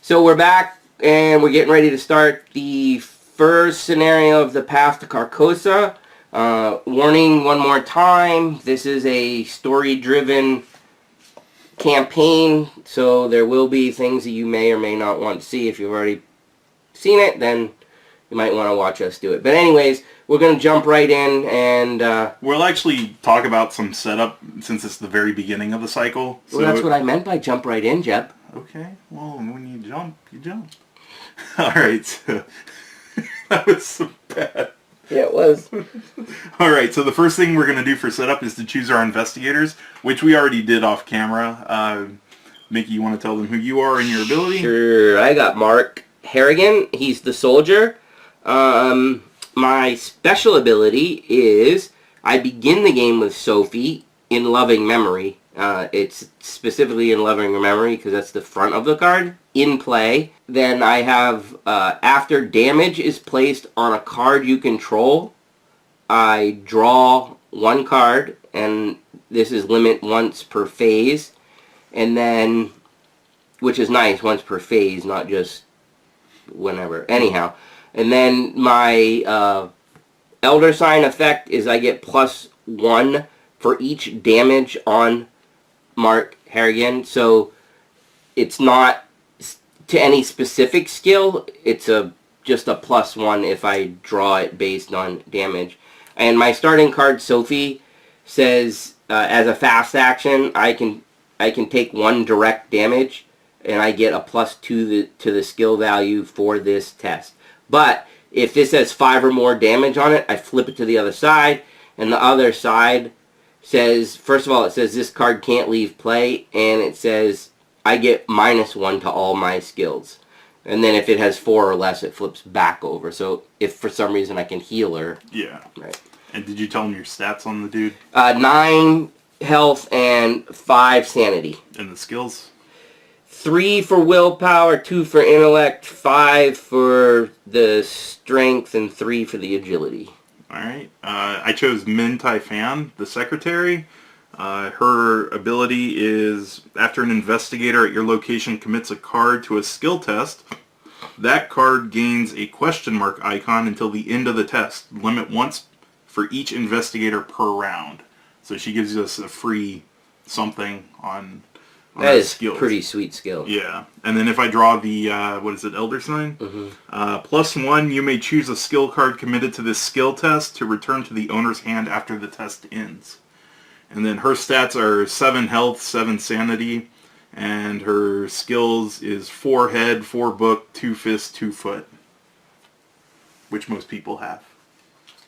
So we're back, and we're getting ready to start the first scenario of the path to Carcosa. Warning one more time, this is a story-driven campaign, so there will be things that you may or may not want to see. If you've already seen it, then you might want to watch us do it. But anyways, we're going to jump right in, and we'll actually talk about some setup since it's the very beginning of the cycle. So well, that's what I meant by jump right in, Jeb. Okay, well, when you jump, you jump. Alright, so that was so bad. Yeah, it was. Alright, so the first thing we're going to do for setup is to choose our investigators, which we already did off camera. Mickey, you want to tell them who you are and your ability? Sure, I got Mark Harrigan. He's the soldier. My special ability is I begin the game with Sophie in loving memory. It's specifically in loving memory because that's the front of the card. In play, then I have after damage is placed on a card you control, I draw one card, and this is limit once per phase, and then, which is nice, once per phase, not just whenever. Anyhow, and then my Elder Sign effect is I get +1 for each damage on Mark Harrigan. So it's not to any specific skill. It's just a +1 if I draw it based on damage. And my starting card, Sophie, says as a fast action, I can take 1 direct damage, and I get a +2 to the skill value for this test. But if this has 5 or more damage on it, I flip it to the other side, and the other side says, first of all, it says this card can't leave play, and it says I get -1 to all my skills. And then if it has 4 or less, it flips back over. So if for some reason I can heal her. Yeah. Right. And did you tell him your stats on the dude? 9 health and 5 sanity. And the skills? 3 for willpower, 2 for intellect, 5 for the strength, and 3 for the agility. Alright. I chose Min Tai Fan, the secretary. Her ability is, after an investigator at your location commits a card to a skill test, that card gains a question mark icon until the end of the test. Limit once for each investigator per round. So she gives us a free something on that is skills. Pretty sweet skill. Yeah. And then if I draw the, what is it, Elder Sign? Mm-hmm. +1, you may choose a skill card committed to this skill test to return to the owner's hand after the test ends. And then her stats are 7 health, 7 sanity, and her skills is 4 head, 4 book, 2 fist, 2 foot. Which most people have.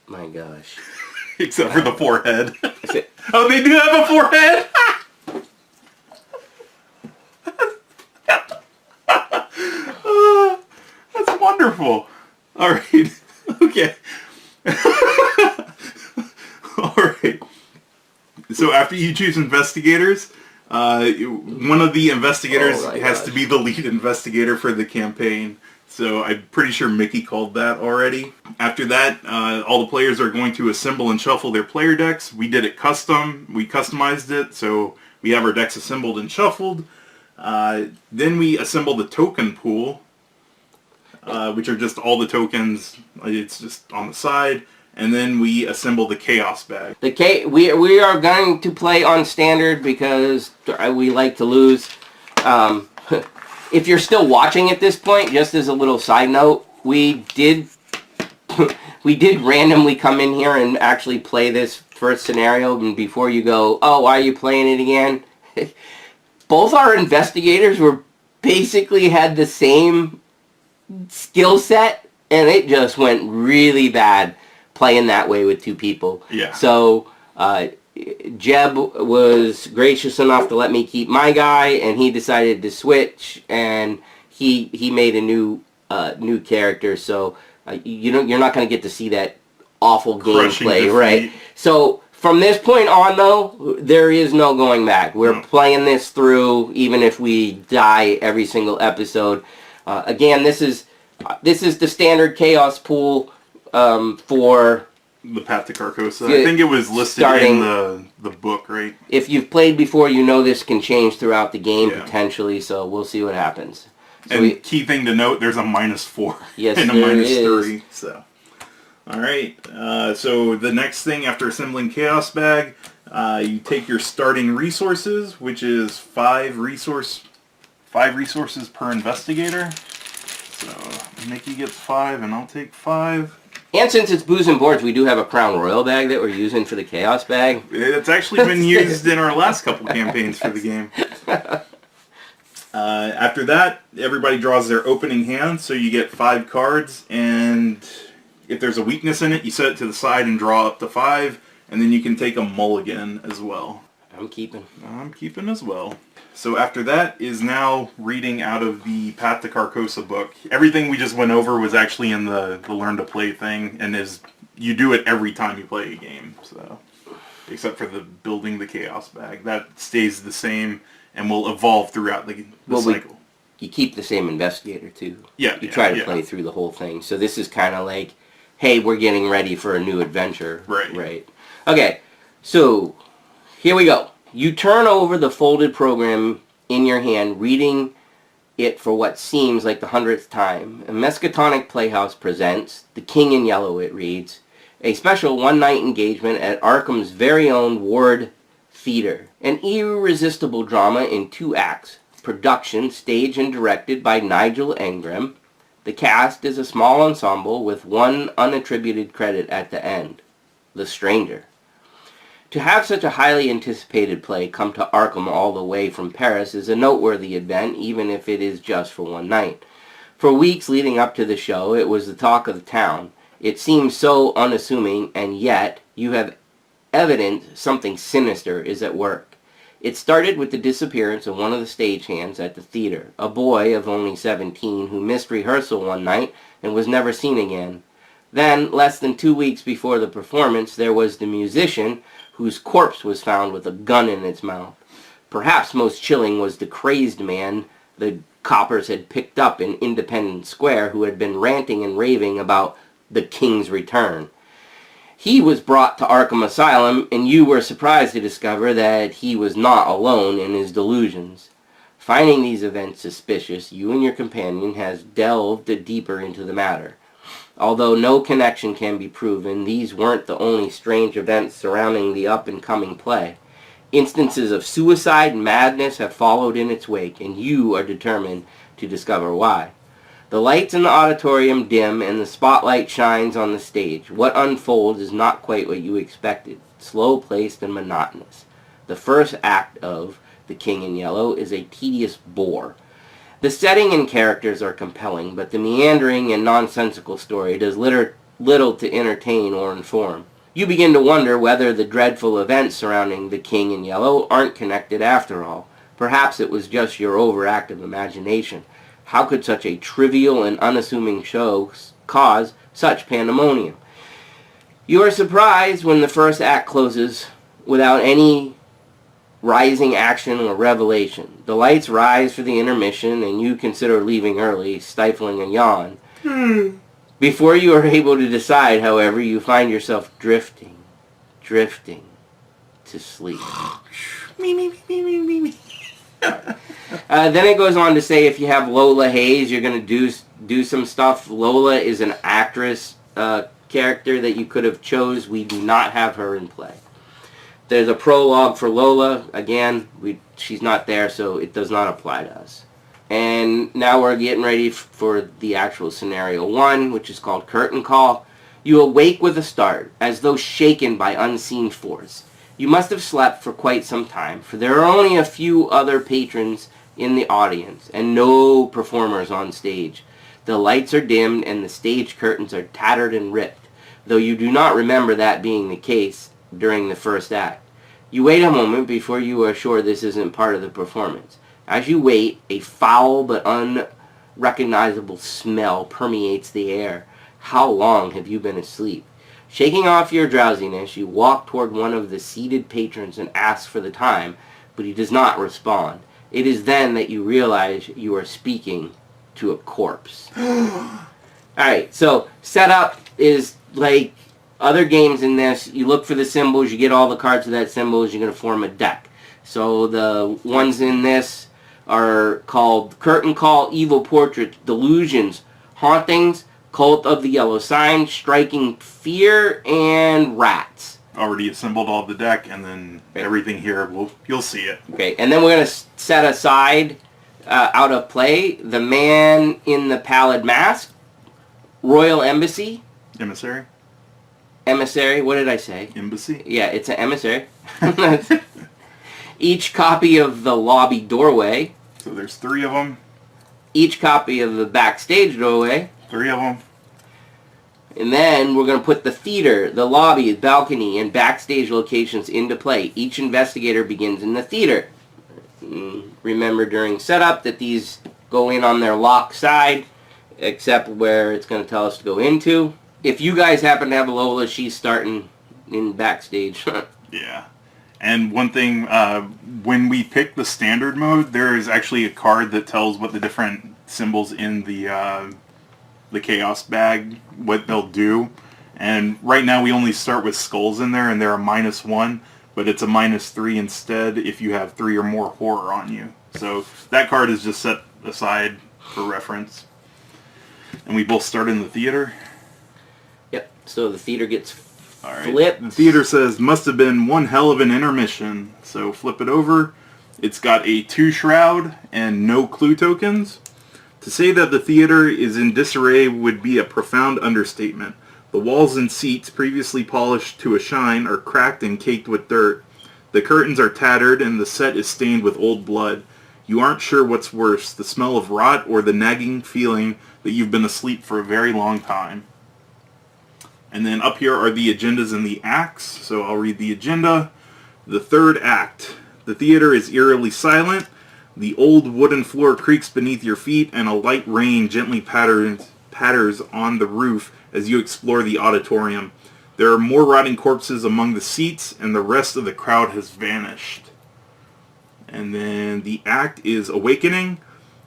My gosh. Except for the forehead. Oh, they do have a forehead? That's wonderful. Alright. Okay. Alright. So after you choose investigators, one of the investigators has to be the lead investigator for the campaign. So I'm pretty sure Mickey called that already. After that, all the players are going to assemble and shuffle their player decks. We did it custom. We customized it, so we have our decks assembled and shuffled. Then we assemble the token pool, which are just all the tokens. It's just on the side. And then we assemble the chaos bag. We are going to play on standard because we like to lose. If you're still watching at this point, just as a little side note, we did randomly come in here and actually play this first scenario. And before you go, oh, why are you playing it again? Both our investigators basically had the same skill set, and it just went really bad playing that way with 2 people. Yeah. So Jeb was gracious enough to let me keep my guy, and he decided to switch, and he made a new character. So you're not going to get to see that awful gameplay, right? So from this point on, though, there is no going back. We're playing this through, even if we die every single episode. Again, this is the standard chaos pool for the Path to Carcosa. I think it was listed in the book, right? If you've played before, you know this can change throughout the game potentially, so we'll see what happens. And key thing to note, there's a -4 yes, and a there -3. So, all right. So the next thing after assembling Chaos Bag, you take your starting resources, which is 5 resources per investigator. So Mickey gets 5, and I'll take 5. And since it's Booze and Boards, we do have a Crown Royal bag that we're using for the Chaos Bag. It's actually been used in our last couple campaigns for the game. After that, everybody draws their opening hand, so you get 5 cards, and if there's a weakness in it, you set it to the side and draw up to 5, and then you can take a mulligan as well. I'm keeping as well. So after that is now reading out of the Path to Carcosa book. Everything we just went over was actually in the Learn to Play thing, and you do it every time you play a game. So, except for the building the Chaos Bag. That stays the same and will evolve throughout the cycle. You keep the same investigator too. Yeah. You try to play through the whole thing. So this is kind of like, hey, we're getting ready for a new adventure. Right. Okay, so here we go. You turn over the folded program in your hand, reading it for what seems like the 100th time. A Miskatonic Playhouse presents The King in Yellow, it reads, a special one-night engagement at Arkham's very own Ward Theater. An irresistible drama in 2 acts. Production staged and directed by Nigel Engram. The cast is a small ensemble with 1 unattributed credit at the end. The Stranger. To have such a highly anticipated play come to Arkham all the way from Paris is a noteworthy event, even if it is just for one night. For weeks leading up to the show, it was the talk of the town. It seems so unassuming, and yet you have evidence something sinister is at work. It started with the disappearance of one of the stagehands at the theater, a boy of only 17 who missed rehearsal one night and was never seen again. Then, less than 2 weeks before the performance, there was the musician whose corpse was found with a gun in its mouth. Perhaps most chilling was the crazed man the coppers had picked up in Independence Square who had been ranting and raving about the King's return. He was brought to Arkham Asylum, and you were surprised to discover that he was not alone in his delusions. Finding these events suspicious, you and your companion has delved deeper into the matter. Although no connection can be proven, these weren't the only strange events surrounding the up-and-coming play. Instances of suicide and madness have followed in its wake, and you are determined to discover why. The lights in the auditorium dim, and the spotlight shines on the stage. What unfolds is not quite what you expected, slow-paced and monotonous. The first act of The King in Yellow is a tedious bore. The setting and characters are compelling, but the meandering and nonsensical story does little to entertain or inform. You begin to wonder whether the dreadful events surrounding The King in Yellow aren't connected after all. Perhaps it was just your overactive imagination. How could such a trivial and unassuming show cause such pandemonium? You are surprised when the first act closes without any rising action or revelation. The lights rise for the intermission, and you consider leaving early, stifling a yawn. Before you are able to decide, however, you find yourself drifting to sleep. Then it goes on to say if you have Lola Hayes, you're going to do some stuff. Lola is an actress character that you could have chose. We do not have her in play. There's a prologue for Lola. Again, she's not there, so it does not apply to us. And now we're getting ready for the actual scenario 1, which is called Curtain Call. You awake with a start, as though shaken by unseen force. You must have slept for quite some time, for there are only a few other patrons in the audience, and no performers on stage. The lights are dimmed, and the stage curtains are tattered and ripped, though you do not remember that being the case during the first act. You wait a moment before you are sure this isn't part of the performance. As you wait, a foul but unrecognizable smell permeates the air. How long have you been asleep? Shaking off your drowsiness, you walk toward one of the seated patrons and ask for the time, but he does not respond. It is then that you realize you are speaking to a corpse. Alright, so setup is like other games in this. You look for the symbols, you get all the cards of that symbols, you're going to form a deck. So the ones in this are called Curtain Call, Evil Portraits, Delusions, Hauntings, Cult of the Yellow Sign, Striking Fear, and Rats. Already assembled all the deck, and then everything here, you'll see it. Okay, and then we're going to set aside, out of play, The Man in the Pallid Mask, Royal Embassy. Emissary? Emissary, what did I say? Embassy? Yeah, it's an emissary. Each copy of the lobby doorway. So there's 3 of them. Each copy of the backstage doorway. 3 of them. And then we're going to put the theater, the lobby, balcony, and backstage locations into play. Each investigator begins in the theater. Remember during setup that these go in on their lock side, except where it's going to tell us to go into. If you guys happen to have Lola, she's starting in backstage. Yeah. And one thing, when we pick the standard mode, there is actually a card that tells what the different symbols in the chaos bag, what they'll do. And right now we only start with skulls in there, and they're a -1, but it's a -3 instead if you have 3 or more horror on you. So that card is just set aside for reference. And we both start in the theater. Yep, so the theater gets Alright, flipped. the theater says, must have been one hell of an intermission. So flip it over. It's got a 2 shroud and no clue tokens. To say that the theater is in disarray would be a profound understatement. The walls and seats, previously polished to a shine, are cracked and caked with dirt. The curtains are tattered and the set is stained with old blood. You aren't sure what's worse, the smell of rot or the nagging feeling that you've been asleep for a very long time. And then up here are the agendas and the acts, so I'll read the agenda. The 3rd act. The theater is eerily silent. The old wooden floor creaks beneath your feet, and a light rain gently patters on the roof as you explore the auditorium. There are more rotting corpses among the seats, and the rest of the crowd has vanished. And then the act is awakening.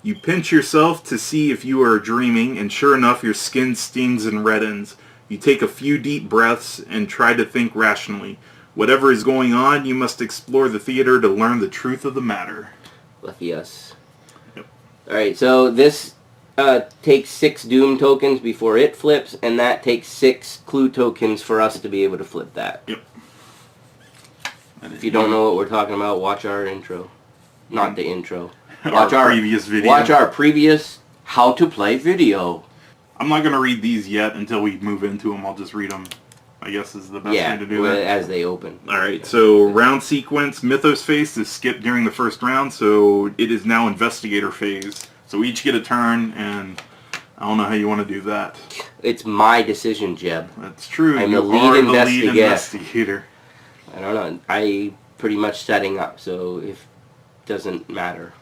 You pinch yourself to see if you are dreaming, and sure enough, your skin stings and reddens. You take a few deep breaths and try to think rationally. Whatever is going on, you must explore the theater to learn the truth of the matter. Lucky us. Yep. Alright, so this takes 6 Doom tokens before it flips, and that takes 6 Clue tokens for us to be able to flip that. Yep. If you don't know what we're talking about, watch our intro. Not the intro. Watch our previous video. Watch our previous How to Play video. I'm not going to read these yet until we move into them. I'll just read them, I guess is the best way to do that. As they open. Alright, so round sequence. Mythos phase is skipped during the first round, so it is now investigator phase. So we each get a turn, and I don't know how you want to do that. It's my decision, Jeb. That's true. I'm you the lead are the investigator. lead investigator. I don't know. I pretty much setting up, so if it doesn't matter.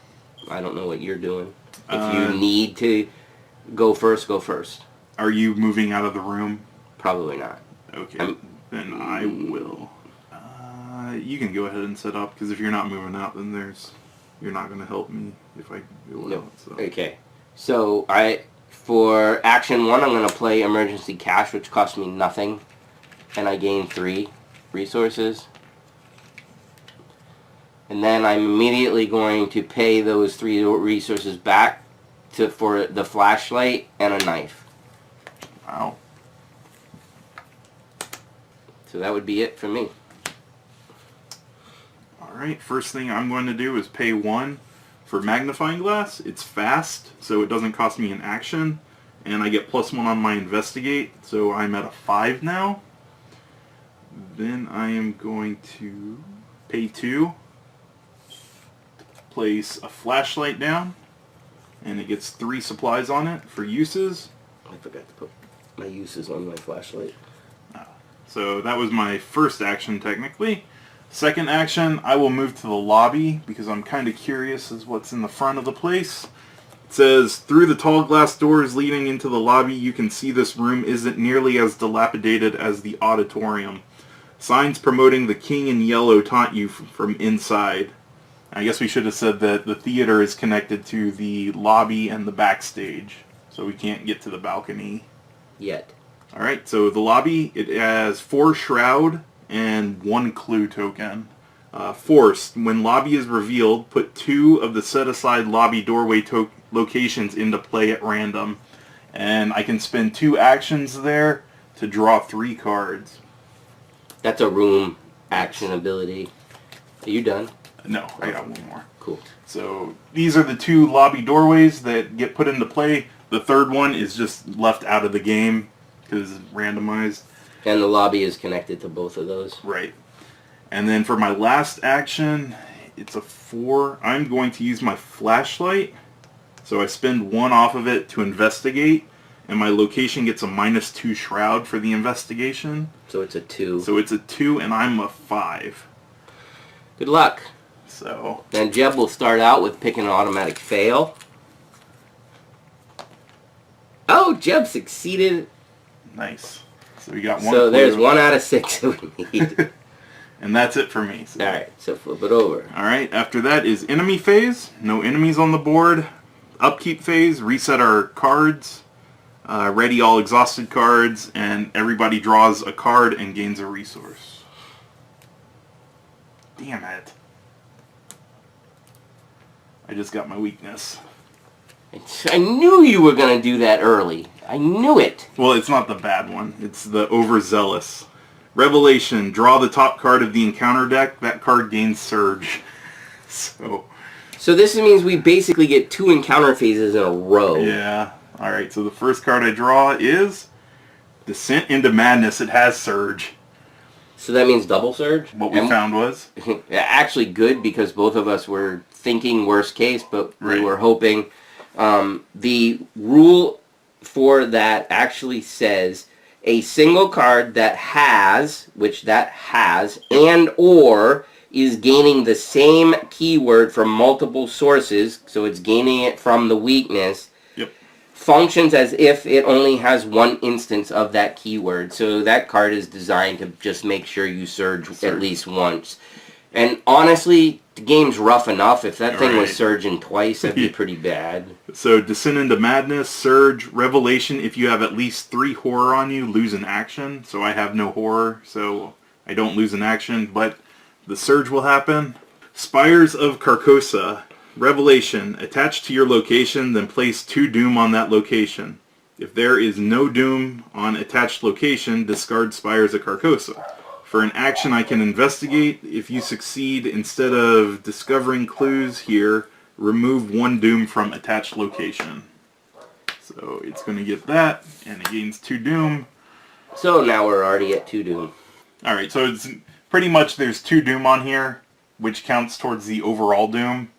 I don't know what you're doing. If you need to go first, go first. Are you moving out of the room? Probably not. Okay, then I will. You can go ahead and set up, because if you're not moving out, then you're not going to help me if I go out. So. Okay, so for action 1, I'm going to play Emergency Cash, which costs me nothing, and I gain 3 resources. And then I'm immediately going to pay those 3 resources back for the flashlight and a knife. Wow. So that would be it for me. Alright, first thing I'm going to do is pay 1 for magnifying glass. It's fast, so it doesn't cost me an action. And I get +1 on my investigate, so I'm at a 5 now. Then I am going to pay 2. Place a flashlight down, and it gets 3 supplies on it for uses. I forgot to put my uses on my flashlight. So that was my first action technically. Second action, I will move to the lobby because I'm kind of curious as what's in the front of the place. It says, through the tall glass doors leading into the lobby, you can see this room isn't nearly as dilapidated as the auditorium. Signs promoting the King in Yellow taunt you from inside. I guess we should have said that the theater is connected to the lobby and the backstage, so we can't get to the balcony Yet. Alright, so the lobby, it has 4 shroud and 1 clue token. Forced. When lobby is revealed, put 2 of the set-aside lobby doorway locations into play at random. And I can spend 2 actions there to draw 3 cards. That's a room action ability. Are you done? No, I got one more. Cool. So these are the 2 lobby doorways that get put into play. The third one is just left out of the game because it's randomized. And the lobby is connected to both of those. Right. And then for my last action, it's a 4. I'm going to use my flashlight. So I spend 1 off of it to investigate. And my location gets a -2 shroud for the investigation. So it's a 2. So it's a 2 and I'm a 5. Good luck. So then Jeb will start out with picking an automatic fail. Oh, Jeb succeeded. Nice. So we got 1 So clue. there's 1 out of 6 that we need. And that's it for me. So. Alright, so flip it over. Alright, after that is enemy phase. No enemies on the board. Upkeep phase. Reset our cards. Ready all exhausted cards. And everybody draws a card and gains a resource. Damn it. I just got my weakness. I knew you were going to do that early. I knew it. Well, it's not the bad one. It's the overzealous. Revelation. Draw the top card of the encounter deck. That card gains Surge. So this means we basically get 2 encounter phases in a row. yeah. Alright, so the first card I draw is Descent into Madness. It has Surge. So that means double Surge? What we found was? Actually good, because both of us were thinking worst case, but we were hoping. The rule for that actually says a single card that has, which that has, and or is gaining the same keyword from multiple sources, so it's gaining it from the weakness, functions as if it only has 1 instance of that keyword. So that card is designed to just make sure you surge at least once. And honestly, the game's rough enough. If that thing was surging twice, that'd be pretty bad. So Descent into Madness, Surge, Revelation. If you have at least 3 horror on you, lose an action. So I have no horror, so I don't lose an action, but the Surge will happen. Spires of Carcosa. Revelation. Attach to your location, then place 2 Doom on that location. If there is no Doom on attached location, discard Spires of Carcosa. For an action I can investigate. If you succeed, instead of discovering clues here, remove 1 Doom from attached location. So it's going to get that, and it gains 2 Doom. So now we're already at 2 Doom. Alright, so it's pretty much there's 2 Doom on here, which counts towards the overall Doom.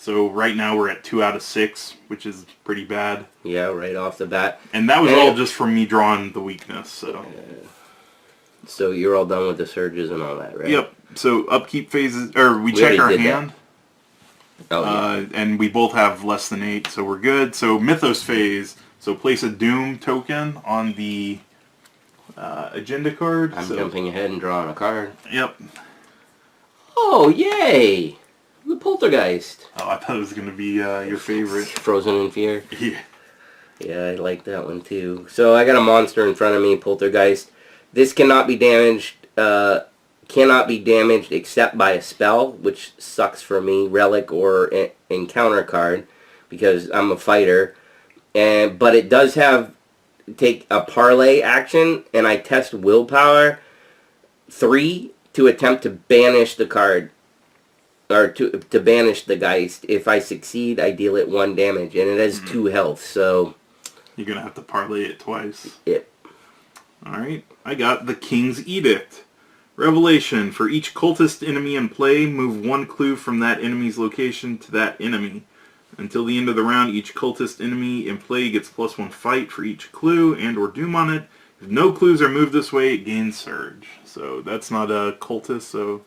So right now we're at 2 out of 6, which is pretty bad. Yeah, right off the bat. And that was all just from me drawing the weakness, so... So you're all done with the surges and all that, right? Yep. So upkeep phases, or we check our hand. Oh, yeah. And we both have less than 8, so we're good. So Mythos phase. So place a Doom token on the agenda card. I'm jumping ahead and drawing a card. Yep. Oh, yay! The Poltergeist. Oh, I thought it was going to be your favorite. Frozen in Fear. Yeah. Yeah, I like that one too. So I got a monster in front of me, Poltergeist. This cannot be damaged. Except by a spell, which sucks for me, relic or encounter card, because I'm a fighter. But it does take a parlay action, and I test willpower 3 to attempt to banish the card, or to banish the Geist. If I succeed, I deal it 1 damage, and it has 2 health. So you're gonna have to parlay it twice. Yep. All right, I got the King's Edict. Revelation. For each cultist enemy in play, move 1 clue from that enemy's location to that enemy. Until the end of the round, each cultist enemy in play gets +1 fight for each clue and or doom on it. If no clues are moved this way, it gains Surge. So that's not a cultist, so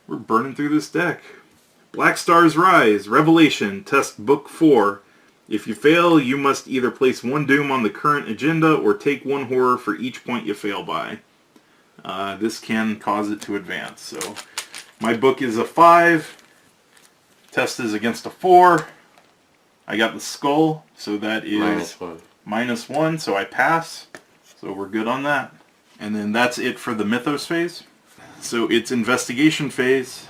we're burning through this deck. Black Stars Rise. Revelation. Test Book 4. If you fail, you must either place 1 Doom on the current agenda or take 1 horror for each point you fail by. This can cause it to advance. So my book is a 5. Test is against a 4. I got the skull, so that is -1, so I pass. So we're good on that. And then that's it for the Mythos phase. So it's investigation phase.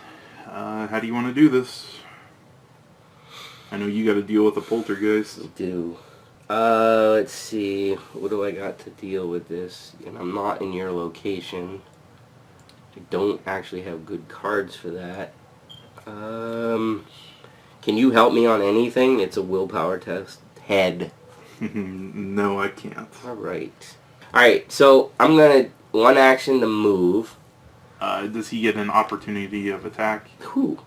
How do you want to do this? I know you got to deal with a poltergeist. I do. Let's see. What do I got to deal with this? And I'm not in your location. I don't actually have good cards for that. Can you help me on anything? It's a willpower test. Head. No, I can't. Alright. Alright, so I'm gonna... One action to move. Does he get an opportunity of attack? Who?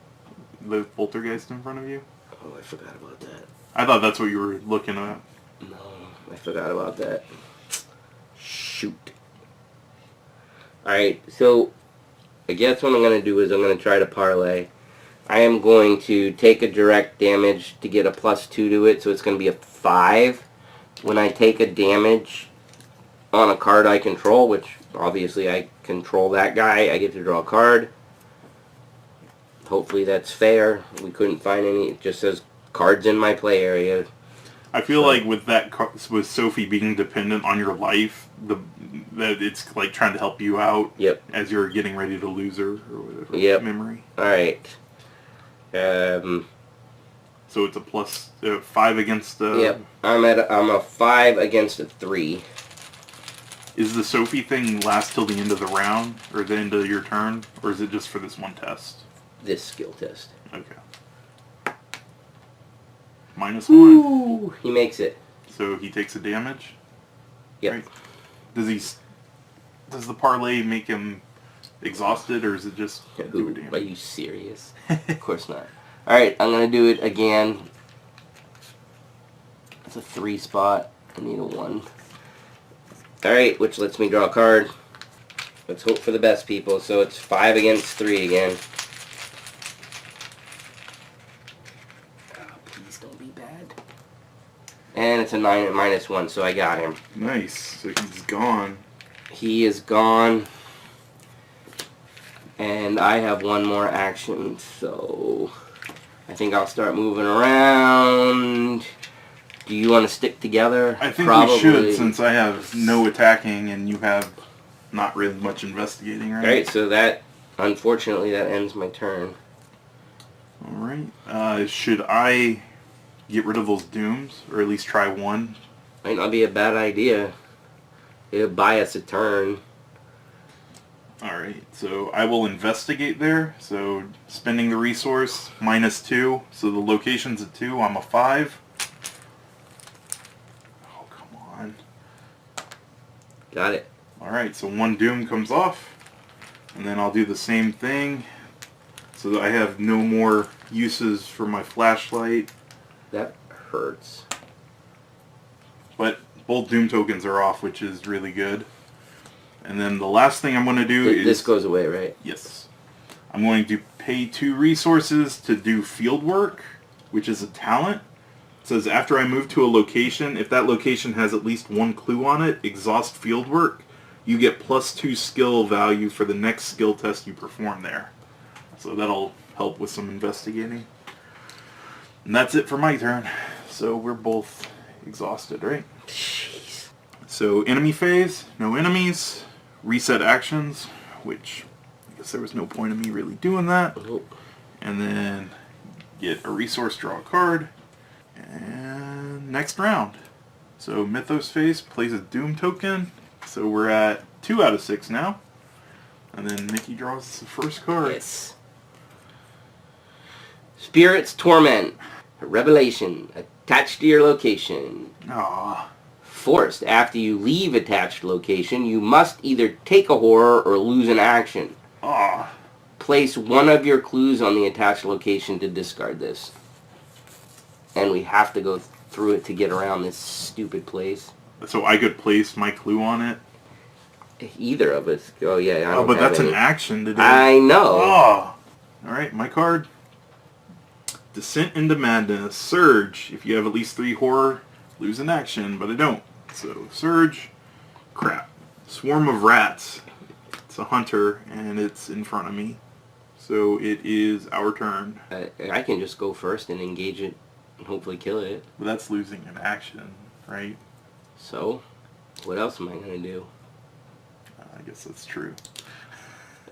The poltergeist in front of you? Oh, I forgot about that. I thought that's what you were looking at. No, I forgot about that. Shoot. Alright, so I guess what I'm going to do is I'm going to try to parlay. I am going to take a direct damage to get a +2 to it, so it's going to be a 5. When I take a damage on a card I control, which obviously I control that guy, I get to draw a card. Hopefully that's fair. We couldn't find any. It just says cards in my play area. I feel like with with Sophie being dependent on your life, that it's like trying to help you out. Yep. As you're getting ready to lose her or whatever. Yep. Memory. All right. So it's a +5 against. Yep. I'm a 5 against a 3. Is the Sophie thing last till the end of the round or the end of your turn, or is it just for this one test? This skill test. Okay. -1. Ooh, he makes it. So he takes a damage. Yep. Right? Does the parlay make him exhausted, or is it just do a damage? Are you serious? Of course not. Alright, I'm going to do it again. It's a 3 spot. I need a 1. Alright, which lets me draw a card. Let's hope for the best, people. So it's 5 against 3 again. Oh, please don't be bad. And it's a 9 at -1, so I got him. Nice. So he's gone. He is gone. And I have one more action, so I think I'll start moving around. Do you want to stick together? I think Probably. we should, since I have no attacking and you have not really much investigating, right? Alright, so that, unfortunately, that ends my turn. Alright. Should I get rid of those dooms, or at least try one? Might not be a bad idea. It'll buy us a turn. Alright, so I will investigate there. So spending the resource, -2. So the location's a 2, I'm a 5. Oh, come on. Got it. Alright, so 1 doom comes off. And then I'll do the same thing. So that I have no more uses for my flashlight. That hurts. But both doom tokens are off, which is really good. And then the last thing I'm going to do is... This goes away, right? Yes. I'm going to pay 2 resources to do field work, which is a talent. It says after I move to a location, if that location has at least 1 clue on it, exhaust field work, you get +2 skill value for the next skill test you perform there. So that'll help with some investigating. And that's it for my turn. So we're both exhausted, right? Jeez. So enemy phase, no enemies. Reset actions, which I guess there was no point in me really doing that. Nope. And then get a resource, draw a card. And next round. So Mythos phase plays a Doom token. So we're at 2 out of 6 now. And then Nikki draws the first card. Yes. Spirit's Torment. A revelation. Attached to your location. Aww. Forced. After you leave attached location, you must either take a horror or lose an action. Aww. Place one of your clues on the attached location to discard this. And we have to go through it to get around this stupid place. So I could place my clue on it? Either of us. Oh yeah, I don't Oh, but have that's any. an action to do. I know. Oh. Alright, my card. Descent into Madness. Surge. If you have at least 3 horror, lose an action, but I don't. So, Surge. Crap. Swarm of Rats. It's a hunter, and it's in front of me. So, it is our turn. I can just go first and engage it and hopefully kill it. But that's losing an action, right? So, what else am I going to do? I guess that's true.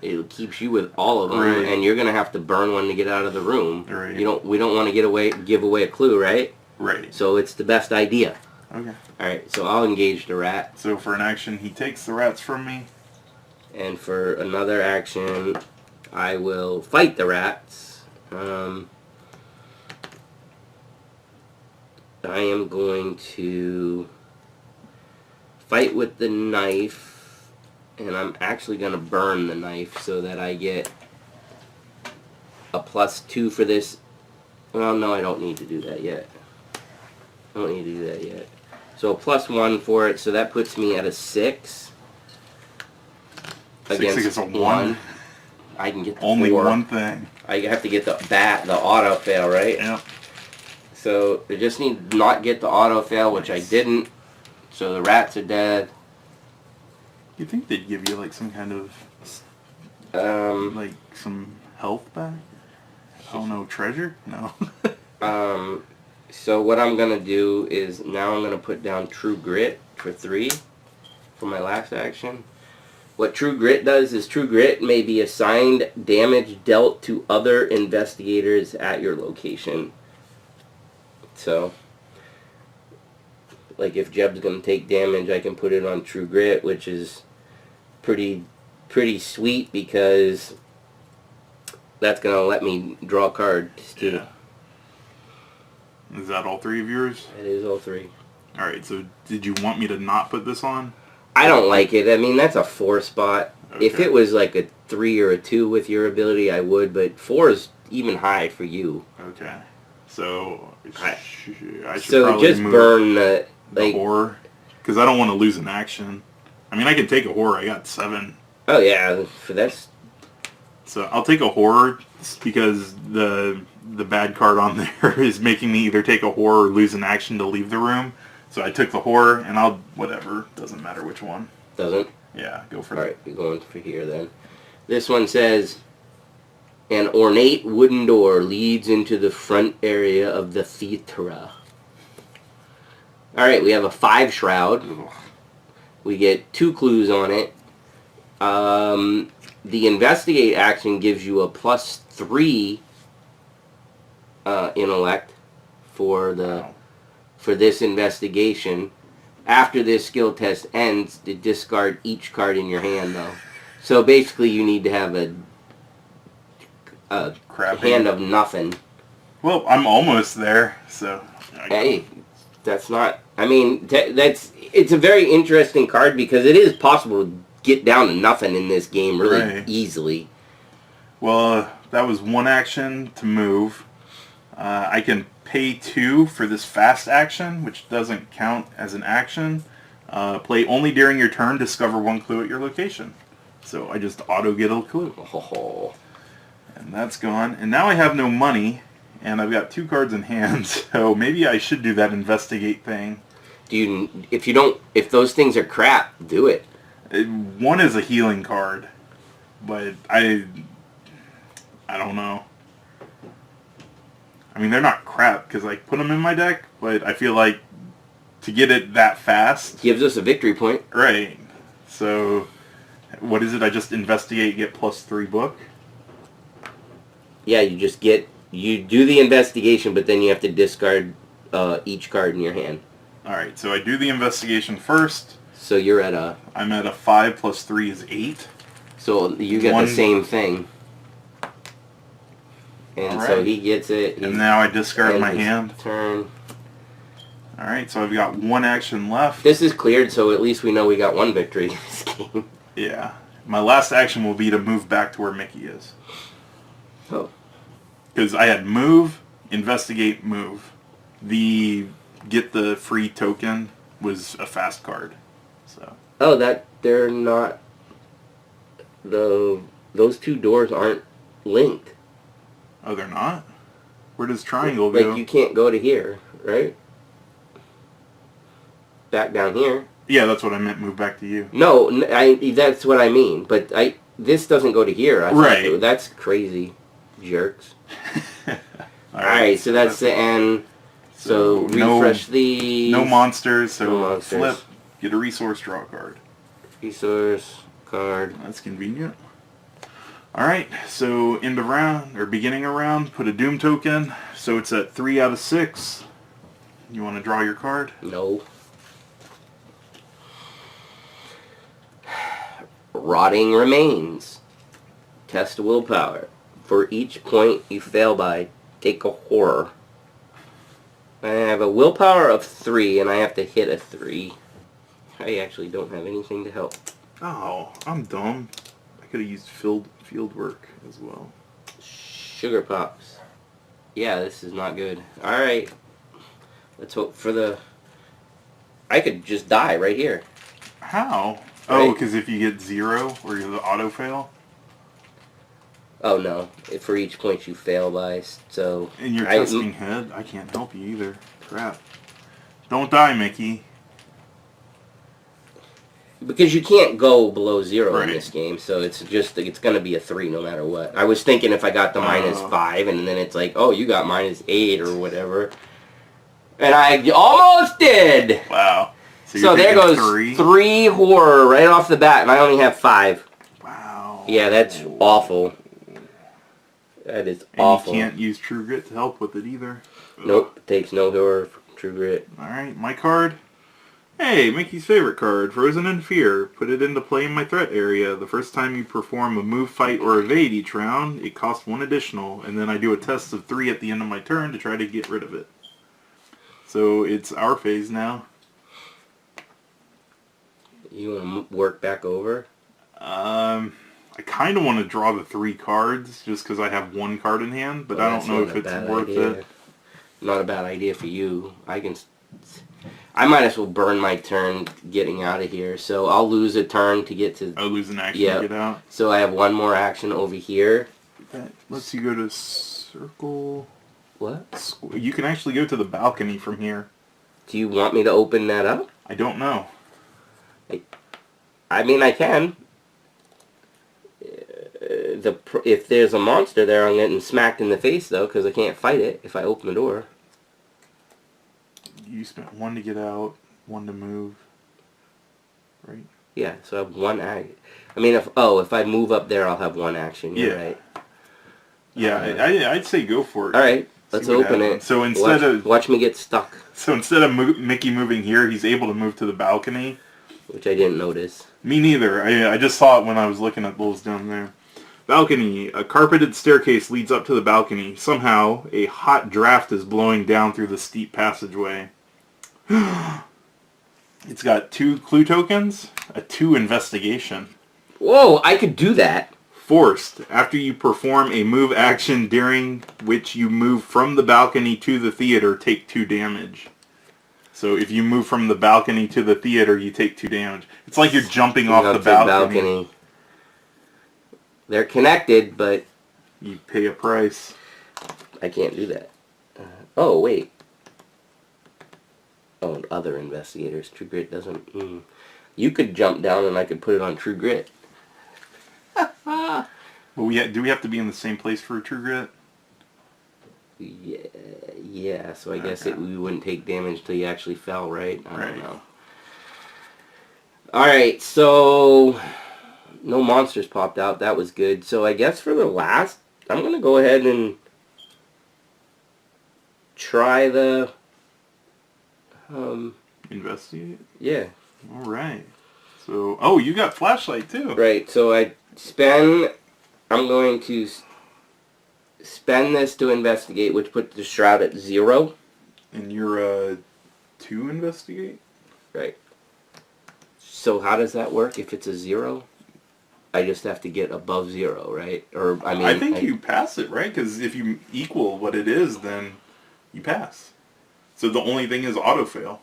it keeps you with all of them, Right. and you're gonna have to burn one to get out of the room. Right. We don't want to give away a clue, right? Right. So it's the best idea. Okay. All right, so I'll engage the rat, So for an action, he takes the rats from me. and for another action, I will fight the rats. I am going to fight with the knife, and I'm actually going to burn the knife so that I get a +2 for this. Well, no, I don't need to do that yet. I don't need to do that yet. So a +1 for it, so that puts me at a 6. 6 against a 1. I can get the Only 4. one thing. I have to get the auto fail, right? Yeah. So I just need to not get the auto fail, which I didn't. So the rats are dead. You think they'd give you like some kind of like some health back? I don't know, treasure? No. So what I'm gonna do is now I'm gonna put down True Grit for 3 for my last action. What True Grit does is True Grit may be assigned damage dealt to other investigators at your location. So, like if Jeb's gonna take damage, I can put it on True Grit, which is pretty sweet because that's gonna let me draw cards too. Yeah. Is that all 3 of yours? It is all 3. Alright, so did you want me to not put this on? I don't like it. I mean, that's a 4 spot. Okay. If it was like a 3 or a 2 with your ability, I would, but 4 is even high for you. Okay. So I should So probably just move burn the like. horror. Because I don't want to lose an action. I mean, I can take a horror. I got 7. Oh yeah, that's. So I'll take a horror because the bad card on there is making me either take a horror or lose an action to leave the room. So I took the horror, and I'll whatever. Doesn't matter which one. Doesn't? Yeah, go for it. Alright, we're going for here then. This one says, an ornate wooden door leads into the front area of the theatre. Alright, we have a 5 shroud. We get 2 clues on it. The investigate action gives you a +3 intellect for this investigation. After this skill test ends, to discard each card in your hand, though. So basically, you need to have a Crappy. hand of nothing. Well, I'm almost there, so. Hey, that's not. I mean, it's a very interesting card because it is possible to get down to nothing in this game really easily. Well, that was one action to move. I can pay 2 for this fast action, which doesn't count as an action. Play only during your turn, discover 1 clue at your location. So I just auto get a clue. Oh. And that's gone. And now I have no money, and I've got 2 cards in hand, so maybe I should do that investigate thing. If those things are crap, do it. 1 is a healing card, but I don't know. I mean, they're not crap, because I put them in my deck, but I feel like to get it that fast... Gives us a victory point. Right. So, what is it? I just investigate, get +3 book? Yeah, you do the investigation, but then you have to discard each card in your hand. Alright, so I do the investigation first. So you're at a... I'm at a 5 + 3 is 8. So you get the same thing. And so he gets it. And now I discard my hand. Turn. Alright, so I've got 1 action left. This is cleared, so at least we know we got 1 victory in this game. Yeah. My last action will be to move back to where Mickey is. Oh. Because I had move, investigate, move. The get the free token was a fast card. So. Oh, they're not... Those 2 doors aren't linked. Oh, they're not? Where does triangle go? Like, you can't go to here, right? Back down here. Yeah, that's what I meant, move back to you. No, that's what I mean. But this doesn't go to here. Right. That's crazy, jerks. Alright, so that's the end. So refresh these. No monsters, so No monsters. flip, get a resource, draw a card. Resource, card. That's convenient. Alright, so end of round, or beginning of round, put a Doom token. So it's at 3 out of 6. You want to draw your card? No. Rotting Remains. Test willpower. For each point you fail by, take a horror. I have a willpower of 3, and I have to hit a 3. I actually don't have anything to help. Oh, I'm dumb. I could have used field work as well. Sugar Pops. Yeah, this is not good. Alright. Let's hope for the... I could just die right here. How? Right. Oh, because if you get 0, or you auto fail? Oh no, for each point you fail by, so... And you're testing head? I can't help you either. Crap. Don't die, Mickey. Because you can't go below 0 Right. in this game, so it's going to be a 3 no matter what. I was thinking if I got the -5, and then it's like, oh, you got -8 or whatever. And I almost did! Wow. So there goes 3 horror right off the bat, and I only have 5. Wow. Yeah, that's awful. That is awful. And you can't use True Grit to help with it either. Nope, it takes no horror for True Grit. Alright, my card. Hey, Mickey's favorite card, Frozen in Fear. Put it into play in my threat area. The first time you perform a move, fight, or evade each round, it costs 1 additional, and then I do a test of 3 at the end of my turn to try to get rid of it. So it's our phase now. You want to work back over? I kind of want to draw the 3 cards just because I have 1 card in hand, but I don't know if it's worth it. Not a bad idea for you. I might as well burn my turn getting out of here, so I'll lose a turn to get to... I'll lose an action to get out. So I have 1 more action over here. That lets you go to circle... What? You can actually go to the balcony from here. Do you want me to open that up? I don't know. I mean, I can. If there's a monster there, I'm getting smacked in the face, though, because I can't fight it if I open the door. You spent 1 to get out, 1 to move. Right? Yeah, so I have 1 action. I mean, if I move up there, I'll have 1 action. You're right. Yeah, I'd say go for it. All right, let's open it. So instead watch me get stuck. So instead of Mickey moving here, he's able to move to the balcony. Which I didn't notice. Me neither. I just saw it when I was looking at those down there. Balcony. A carpeted staircase leads up to the balcony. Somehow, a hot draft is blowing down through the steep passageway. It's got 2 clue tokens, a 2 investigation. Whoa, I could do that. Forced. After you perform a move action during which you move from the balcony to the theater, take 2 damage. So if you move from the balcony to the theater, you take 2 damage. It's like you're jumping off the balcony. They're connected, but... You pay a price. I can't do that. Oh, wait. Oh, and other investigators. True Grit doesn't... You could jump down and I could put it on True Grit. Well, do we have to be in the same place for a True Grit? Yeah, so I guess we wouldn't take damage till you actually fell, right? I don't know. Alright, so... No monsters popped out. That was good. So I guess for the last, I'm going to go ahead and try the... Investigate? Yeah. Alright. So, oh, you got flashlight too. Right, so I'm going to spend this to investigate, which puts the shroud at 0. And you're, 2 investigate? Right. So how does that work if it's a 0? I just have to get above 0, right? Or I think you pass it, right? Because if you equal what it is, then you pass. So the only thing is auto-fail.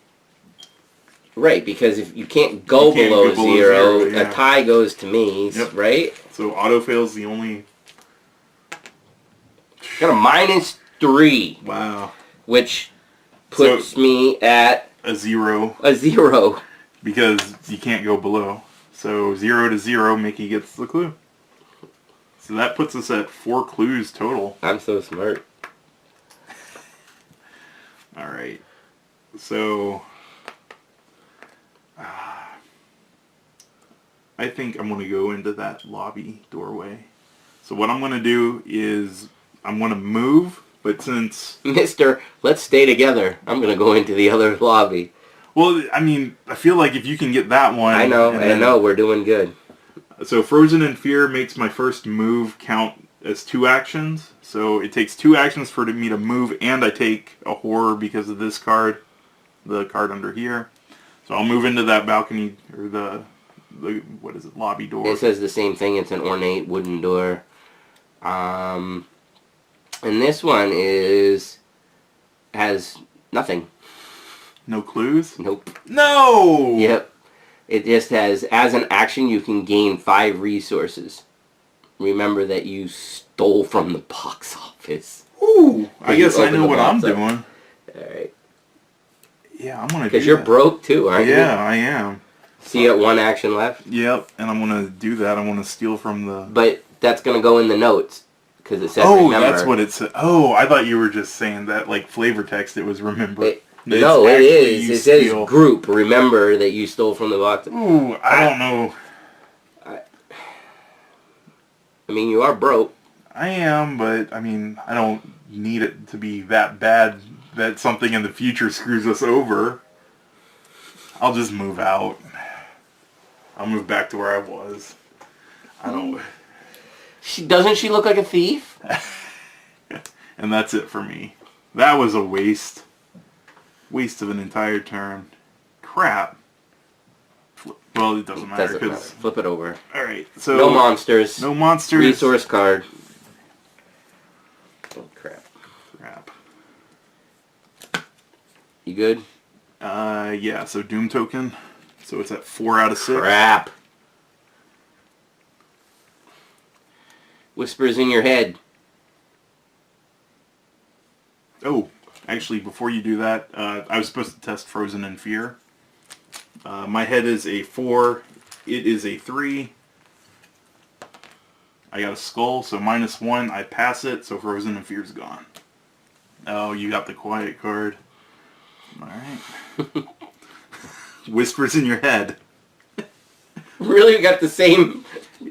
Right, because if you can't go below 0, a tie goes to me, right? So auto-fail's the only... Got a -3. Wow. Which puts me at... A 0. A 0. Because you can't go below. So 0 to 0, Mickey gets the clue. So that puts us at 4 clues total. I'm so smart. Alright. So... I think I'm going to go into that lobby doorway. So what I'm going to do is I'm going to move, but since... Mister, let's stay together. I'm going to go into the other lobby. Well, I mean, I feel like if you can get that one... I know, we're doing good. So Frozen in Fear makes my first move count as 2 actions. So it takes 2 actions for me to move, and I take a horror because of this card, the card under here. So I'll move into that balcony, or the what is it, lobby door. It says the same thing. It's an ornate wooden door. And this one has nothing. No clues? Nope. No! Yep. It just has, as an action, you can gain 5 resources. Remember that you stole from the box office. Ooh! I guess I know what I'm doing. Alright. Yeah, I'm gonna do that. Because you're broke too, aren't you? Yeah, I am. So you got 1 action left? Yep, and I'm gonna do that. I'm gonna steal from the... But that's gonna go in the notes. Because it says remember. That's what it said. Oh, I thought you were just saying that, like, flavor text, it was remember. No, it is. It says group. Remember that you stole from the box. Ooh, I don't know. I mean, you are broke. I am, but, I mean, I don't need it to be that bad that something in the future screws us over. I'll just move out. I'll move back to where I was. I don't... Doesn't she look like a thief? And that's it for me. That was a waste. Waste of an entire turn. Crap. Well, it doesn't matter. Doesn't matter. Flip it over. Alright, so... No monsters. No monsters. Resource card. Oh, crap. Crap. You good? Yeah, so Doom token. So it's at 4 out of 6. Crap. Whispers in your head. Oh, actually, before you do that, I was supposed to test Frozen in Fear. My head is a 4. It is a 3. I got a skull, so -1. I pass it, so Frozen in Fear's gone. Oh, you got the quiet card. Alright. Whispers in your head. Really? You got the same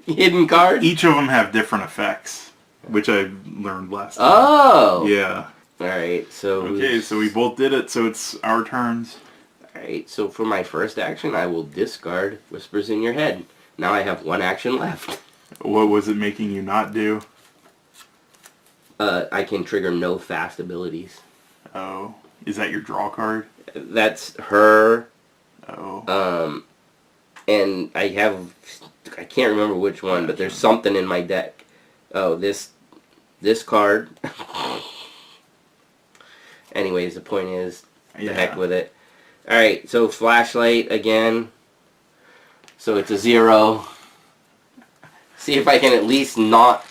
hidden card? Each of them have different effects, which I learned last time. Oh! Yeah. Alright, so... Okay, so we both did it, so it's our turns. Alright, so for my first action, I will discard Whispers in Your Head. Now I have 1 action left. What was it making you not do? I can trigger no fast abilities. Oh. Is that your draw card? That's her. Oh. And I can't remember which one, but there's something in my deck. Oh, this card. Anyways, the point is, the heck with it. Alright, so flashlight again. So it's a 0. See if I can at least not...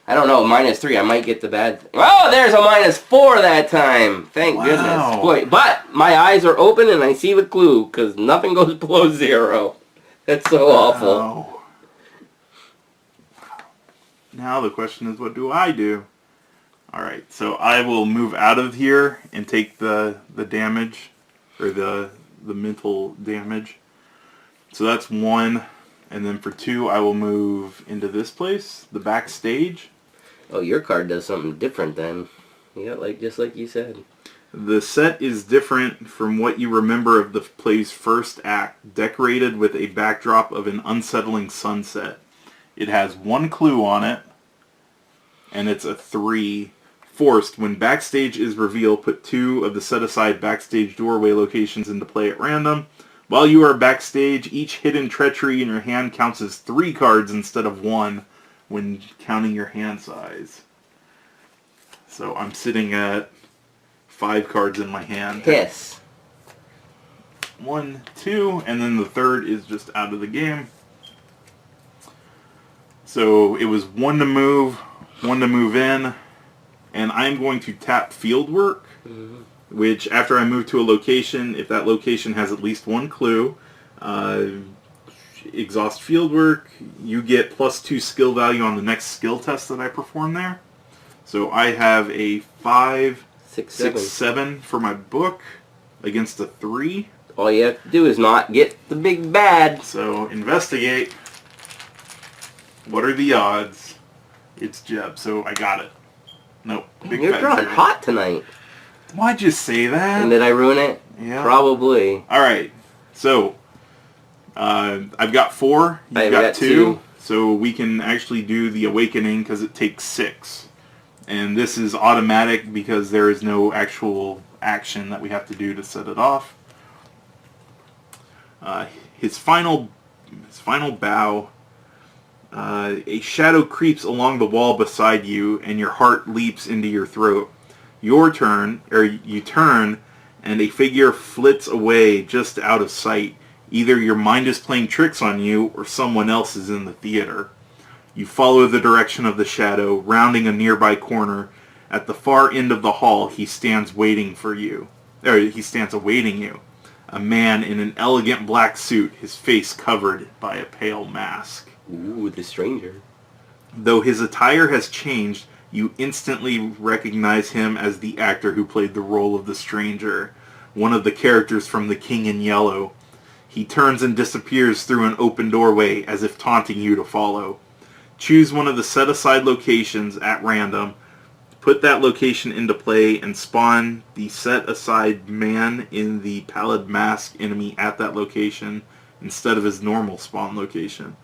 I don't know, -3. I might get the bad... Oh, there's a -4 that time! Thank goodness. Boy, but my eyes are open and I see the clue, because nothing goes below 0. That's so awful. Now the question is, what do I do? Alright, so I will move out of here and take the damage, or the mental damage. So that's 1, and then for 2 I will move into this place, the backstage. Oh, your card does something different then. Yeah, just like you said. The set is different from what you remember of the play's first act, decorated with a backdrop of an unsettling sunset. It has 1 clue on it, and it's a 3. Forced, when backstage is revealed, put 2 of the set-aside backstage doorway locations into play at random. While you are backstage, each hidden treachery in your hand counts as 3 cards instead of 1 when counting your hand size. So I'm sitting at 5 cards in my hand. Piss. 1, 2, and then the third is just out of the game. So it was 1 to move, 1 to move in, and I'm going to tap Fieldwork, which after I move to a location, if that location has at least 1 clue, exhaust Fieldwork, you get +2 skill value on the next skill test that I perform there. So I have a 5, 6, 7 for my book against a 3. All you have to do is not get the big bad. So investigate. What are the odds? It's Jeb, so I got it. Nope. You're drawing hot tonight. Why'd you say that? And did I ruin it? Yeah. Probably. Alright, so I've got 4, you've got 2, so we can actually do the awakening because it takes 6. And this is automatic because there is no actual action that we have to do to set it off. His final bow, a shadow creeps along the wall beside you and your heart leaps into your throat. You turn, and a figure flits away just out of sight. Either your mind is playing tricks on you or someone else is in the theater. You follow the direction of the shadow, rounding a nearby corner. At the far end of the hall, he stands awaiting you. A man in an elegant black suit, his face covered by a pale mask. Ooh, the stranger. Though his attire has changed, you instantly recognize him as the actor who played the role of the stranger, one of the characters from The King in Yellow. He turns and disappears through an open doorway as if taunting you to follow. Choose one of the set-aside locations at random, put that location into play, and spawn the set-aside man in the pallid mask enemy at that location instead of his normal spawn location.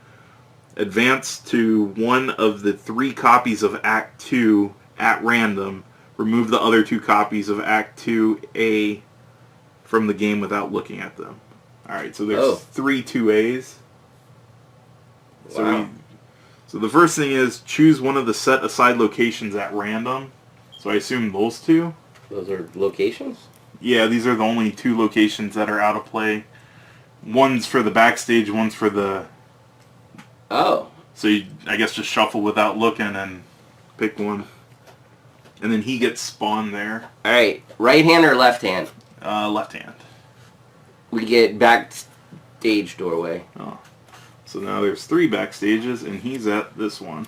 Advance to one of the 3 copies of Act 2 at random. Remove the other 2 copies of Act 2A from the game without looking at them. Alright, so there's 3 2As. Wow. So the first thing is choose one of the set-aside locations at random. So I assume those 2. Those are locations? Yeah, these are the only 2 locations that are out of play. One's for the backstage, one's for the... Oh. So you, I guess, just shuffle without looking and pick one. And then he gets spawned there. Alright, right hand or left hand? Left hand. We get backstage doorway. Oh. So now there's 3 backstages, and he's at this one.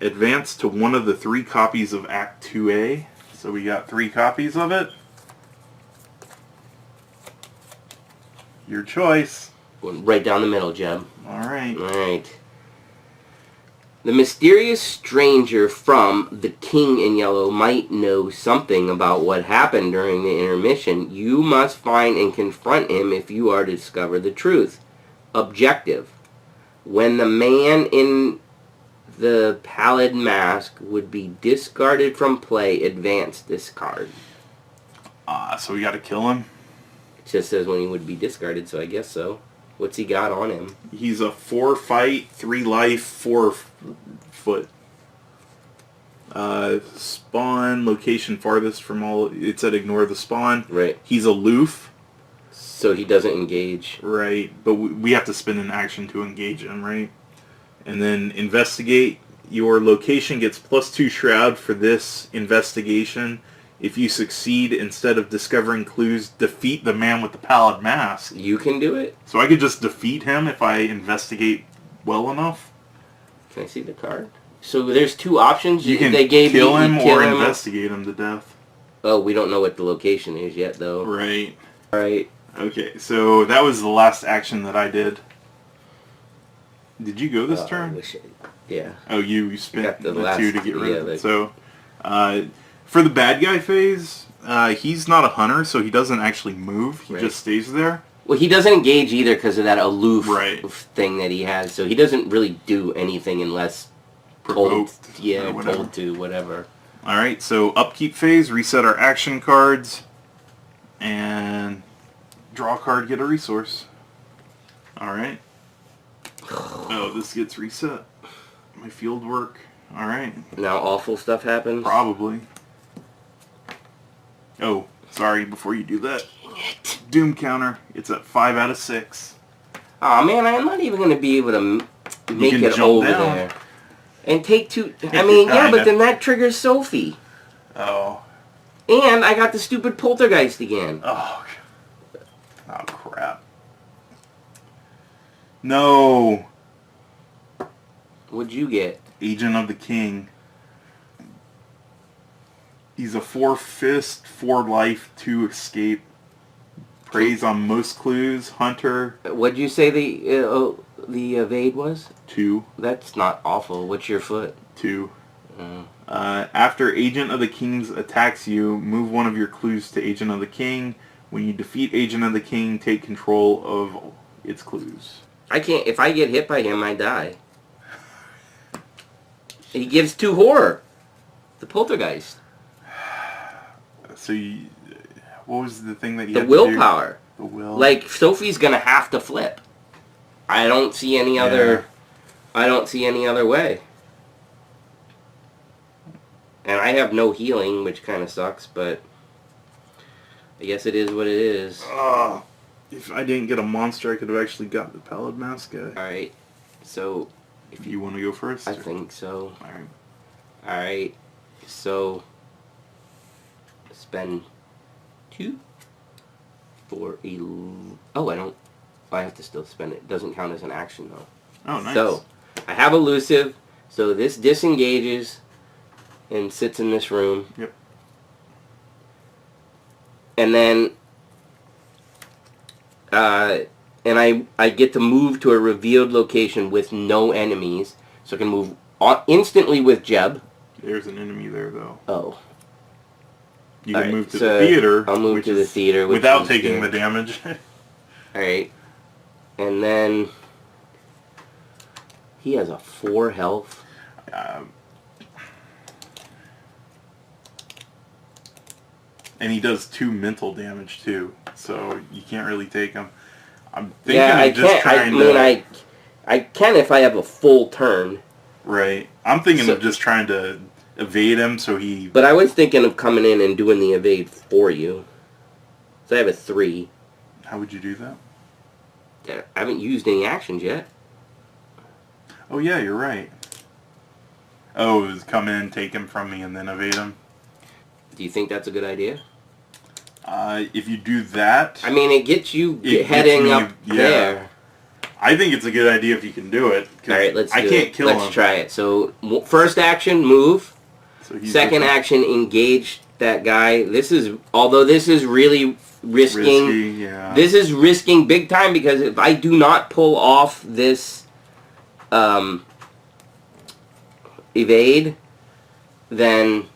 Advance to one of the 3 copies of Act 2A. So we got 3 copies of it. Your choice. Right down the middle, Jeb. Alright. Alright. The mysterious stranger from The King in Yellow might know something about what happened during the intermission. You must find and confront him if you are to discover the truth. Objective. When the man in the pallid mask would be discarded from play, advance this card. So we gotta kill him? It just says when he would be discarded, so I guess so. What's he got on him? He's a 4 fight, 3 life, 4 foot. Spawn, location farthest from all... It said ignore the spawn. Right. He's aloof. So he doesn't engage. Right, but we have to spend an action to engage him, right? And then investigate. Your location gets +2 shroud for this investigation. If you succeed, instead of discovering clues, defeat the man with the pallid mask. You can do it? So I could just defeat him if I investigate well enough? Can I see the card? So there's 2 options. You can kill him or investigate him to death. Oh, we don't know what the location is yet, though. Right. Right. Okay, so that was the last action that I did. Did you go this turn? Yeah. Oh, you spent the 2 to get rid of it. So, for the bad guy phase, he's not a hunter, so he doesn't actually move. He just stays there. Well, he doesn't engage either because of that aloof thing that he has. So he doesn't really do anything unless told to, whatever. Alright, so upkeep phase, reset our action cards, and draw a card, get a resource. Alright. Oh, this gets reset. My field work. Alright. Now awful stuff happens? Probably. Oh, sorry, before you do that. Doom counter. It's at 5 out of 6. Aw, man, I'm not even going to be able to make it over there. And take 2... I mean, yeah, but then that triggers Sophie. Oh. And I got the stupid poltergeist again. Oh. Oh, crap. No. What'd you get? Agent of the King. He's a 4 fist, 4 life, 2 escape. Preys on most clues. Hunter. What'd you say the the evade was? 2. That's not awful. What's your foot? 2. After Agent of the King's attacks you, move one of your clues to Agent of the King. When you defeat Agent of the King, take control of its clues. I can't. If I get hit by him, I die. He gives 2 horror. The poltergeist. So, what was the thing that you The had willpower. to do? The will. Like, Sophie's gonna have to flip. I don't see any other. I don't see any other way. And I have no healing, which kind of sucks, but I guess it is what it is. If I didn't get a monster, I could have actually got the Pallid Mask guy. Alright, so... If you want to go first? I think so. Alright. Alright, so... Spend 2 for a... Oh, I don't... I have to still spend it. It doesn't count as an action, though. Oh, nice. So, I have elusive, so this disengages and sits in this room. Yep. And then, and I get to move to a revealed location with no enemies, so I can move instantly with Jeb. There's an enemy there, though. Oh. You can move to the theater. I'll move to the theater. Without taking the damage. Alright. And then, he has a 4 health. And he does 2 mental damage too, so you can't really take him. I'm thinking of just trying to... I can if I have a full turn. Right. I'm thinking of just trying to evade him so he... But I was thinking of coming in and doing the evade for you. So I have a 3. How would you do that? I haven't used any actions yet. Oh yeah, you're right. Oh, it was come in, take him from me, and then evade him? Do you think that's a good idea? If you do that... I mean, it gets you heading up there. I think it's a good idea if you can do it. Alright, let's do it. I can't kill him. Let's try it. So, first action, move. So Second action, engage that guy. This is... Although this is really risking... Risky, yeah. This is risking big time because if I do not pull off this... evade, then...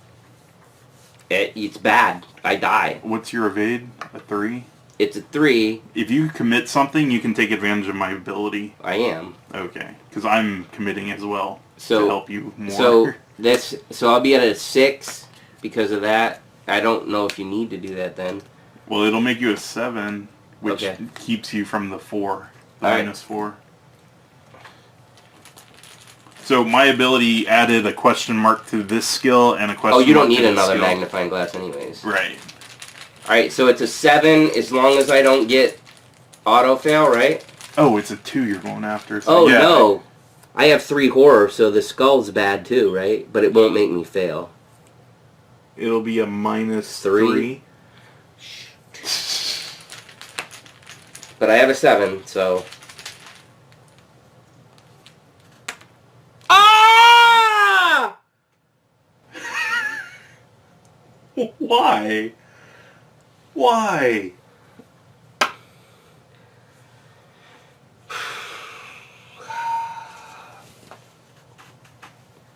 It's bad. I die. What's your evade? A 3? It's a 3. If you commit something, you can take advantage of my ability. I am. Okay, because I'm committing as well to help you more. So I'll be at a 6 because of that. I don't know if you need to do that then. Well, it'll make you a 7, which keeps you from the 4, minus 4. So my ability added a question mark to this skill and a question mark to this skill. Oh, you don't need another magnifying glass anyways. Right. Alright, so it's a 7 as long as I don't get auto fail, right? Oh, it's a 2 you're going after. So oh, no. I have 3 horror, so the skull's bad too, right? But it won't make me fail. It'll be a minus 3. But I have a 7, so... Ah! Why? Why?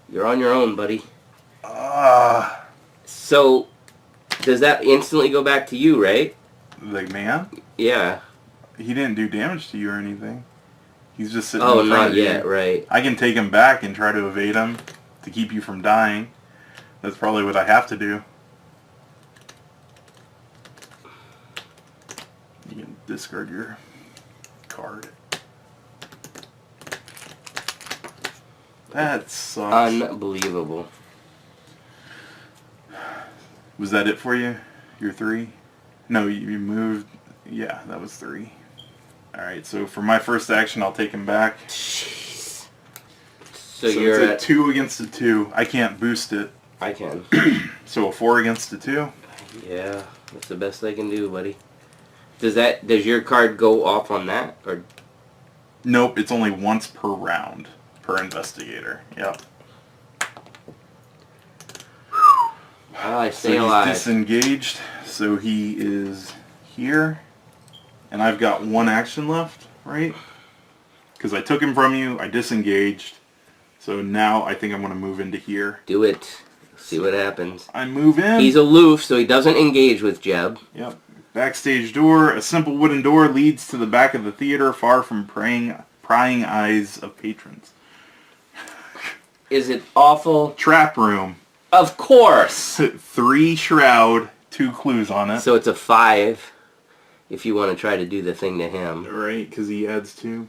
You're on your own, buddy. So, does that instantly go back to you, right? The man? Yeah. He didn't do damage to you or anything. He's just sitting in front not of you. yet, right. I can take him back and try to evade him to keep you from dying. That's probably what I have to do. You can discard your card. That sucks. Unbelievable. Was that it for you? Your 3? No, you moved. Yeah, that was 3. Alright, so for my first action, I'll take him back. Jeez. So you're it's a 2 against a 2. I can't boost it. I can. So a 4 against a 2? Yeah, that's the best I can do, buddy. Does your card go off on that? Or nope, it's only once per round. Per investigator. Yep. Oh, I stay alive. He's disengaged, so he is here. And I've got 1 action left, right? Because I took him from you, I disengaged. So now I think I'm going to move into here. Do it. See what happens. I move in. He's aloof, so he doesn't engage with Jeb. Yep. Backstage door. A simple wooden door leads to the back of the theater, far from prying eyes of patrons. Is it awful? Trap room. Of course! 3 shroud, 2 clues on it. So it's a 5 if you want to try to do the thing to him. Right, because he adds 2.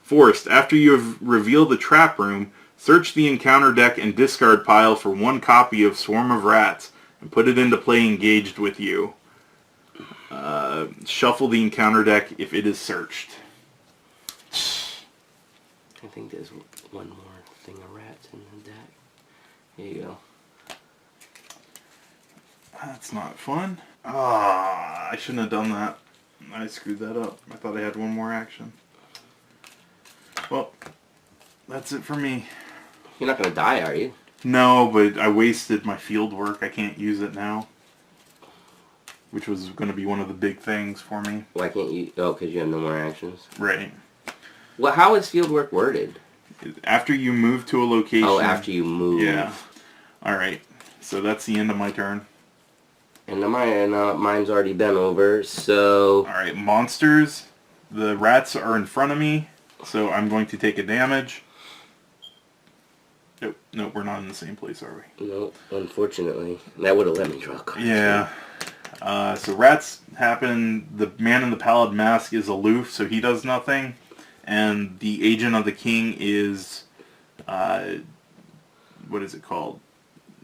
Forced. After you have revealed the trap room, search the encounter deck and discard pile for 1 copy of Swarm of Rats and put it into play engaged with you. Shuffle the encounter deck if it is searched. I think there's one more thing of rats in the deck. Here you go. That's not fun. Ah, I shouldn't have done that. I screwed that up. I thought I had one more action. Well, that's it for me. You're not going to die, are you? No, but I wasted my field work. I can't use it now. Which was going to be one of the big things for me. Why can't you? Oh, because you have no more actions. Right. Well, how is field work worded? After you move to a location. Oh, after you move. Yeah. Alright. So that's the end of my turn. And mine's already been over, so... Alright, monsters. The rats are in front of me, so I'm going to take a damage. Nope, we're not in the same place, are we? Nope, unfortunately. That would have let me draw a card. Yeah. So rats happen. The man in the pallid mask is aloof, so he does nothing. And the agent of the king is... what is it called?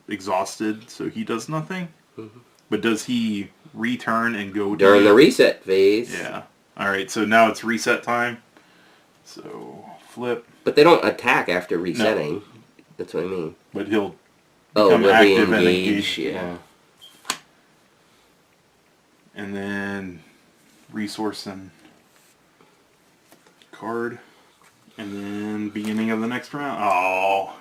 Exhausted, so he does nothing. Mm-hmm. But does he return and go during the reset phase? Yeah. Alright, so now it's reset time. So, flip. But they don't attack after resetting. No. That's what I mean. But he'll become active and engage. Yeah. And then resource and card. And then beginning of the next round. Oh.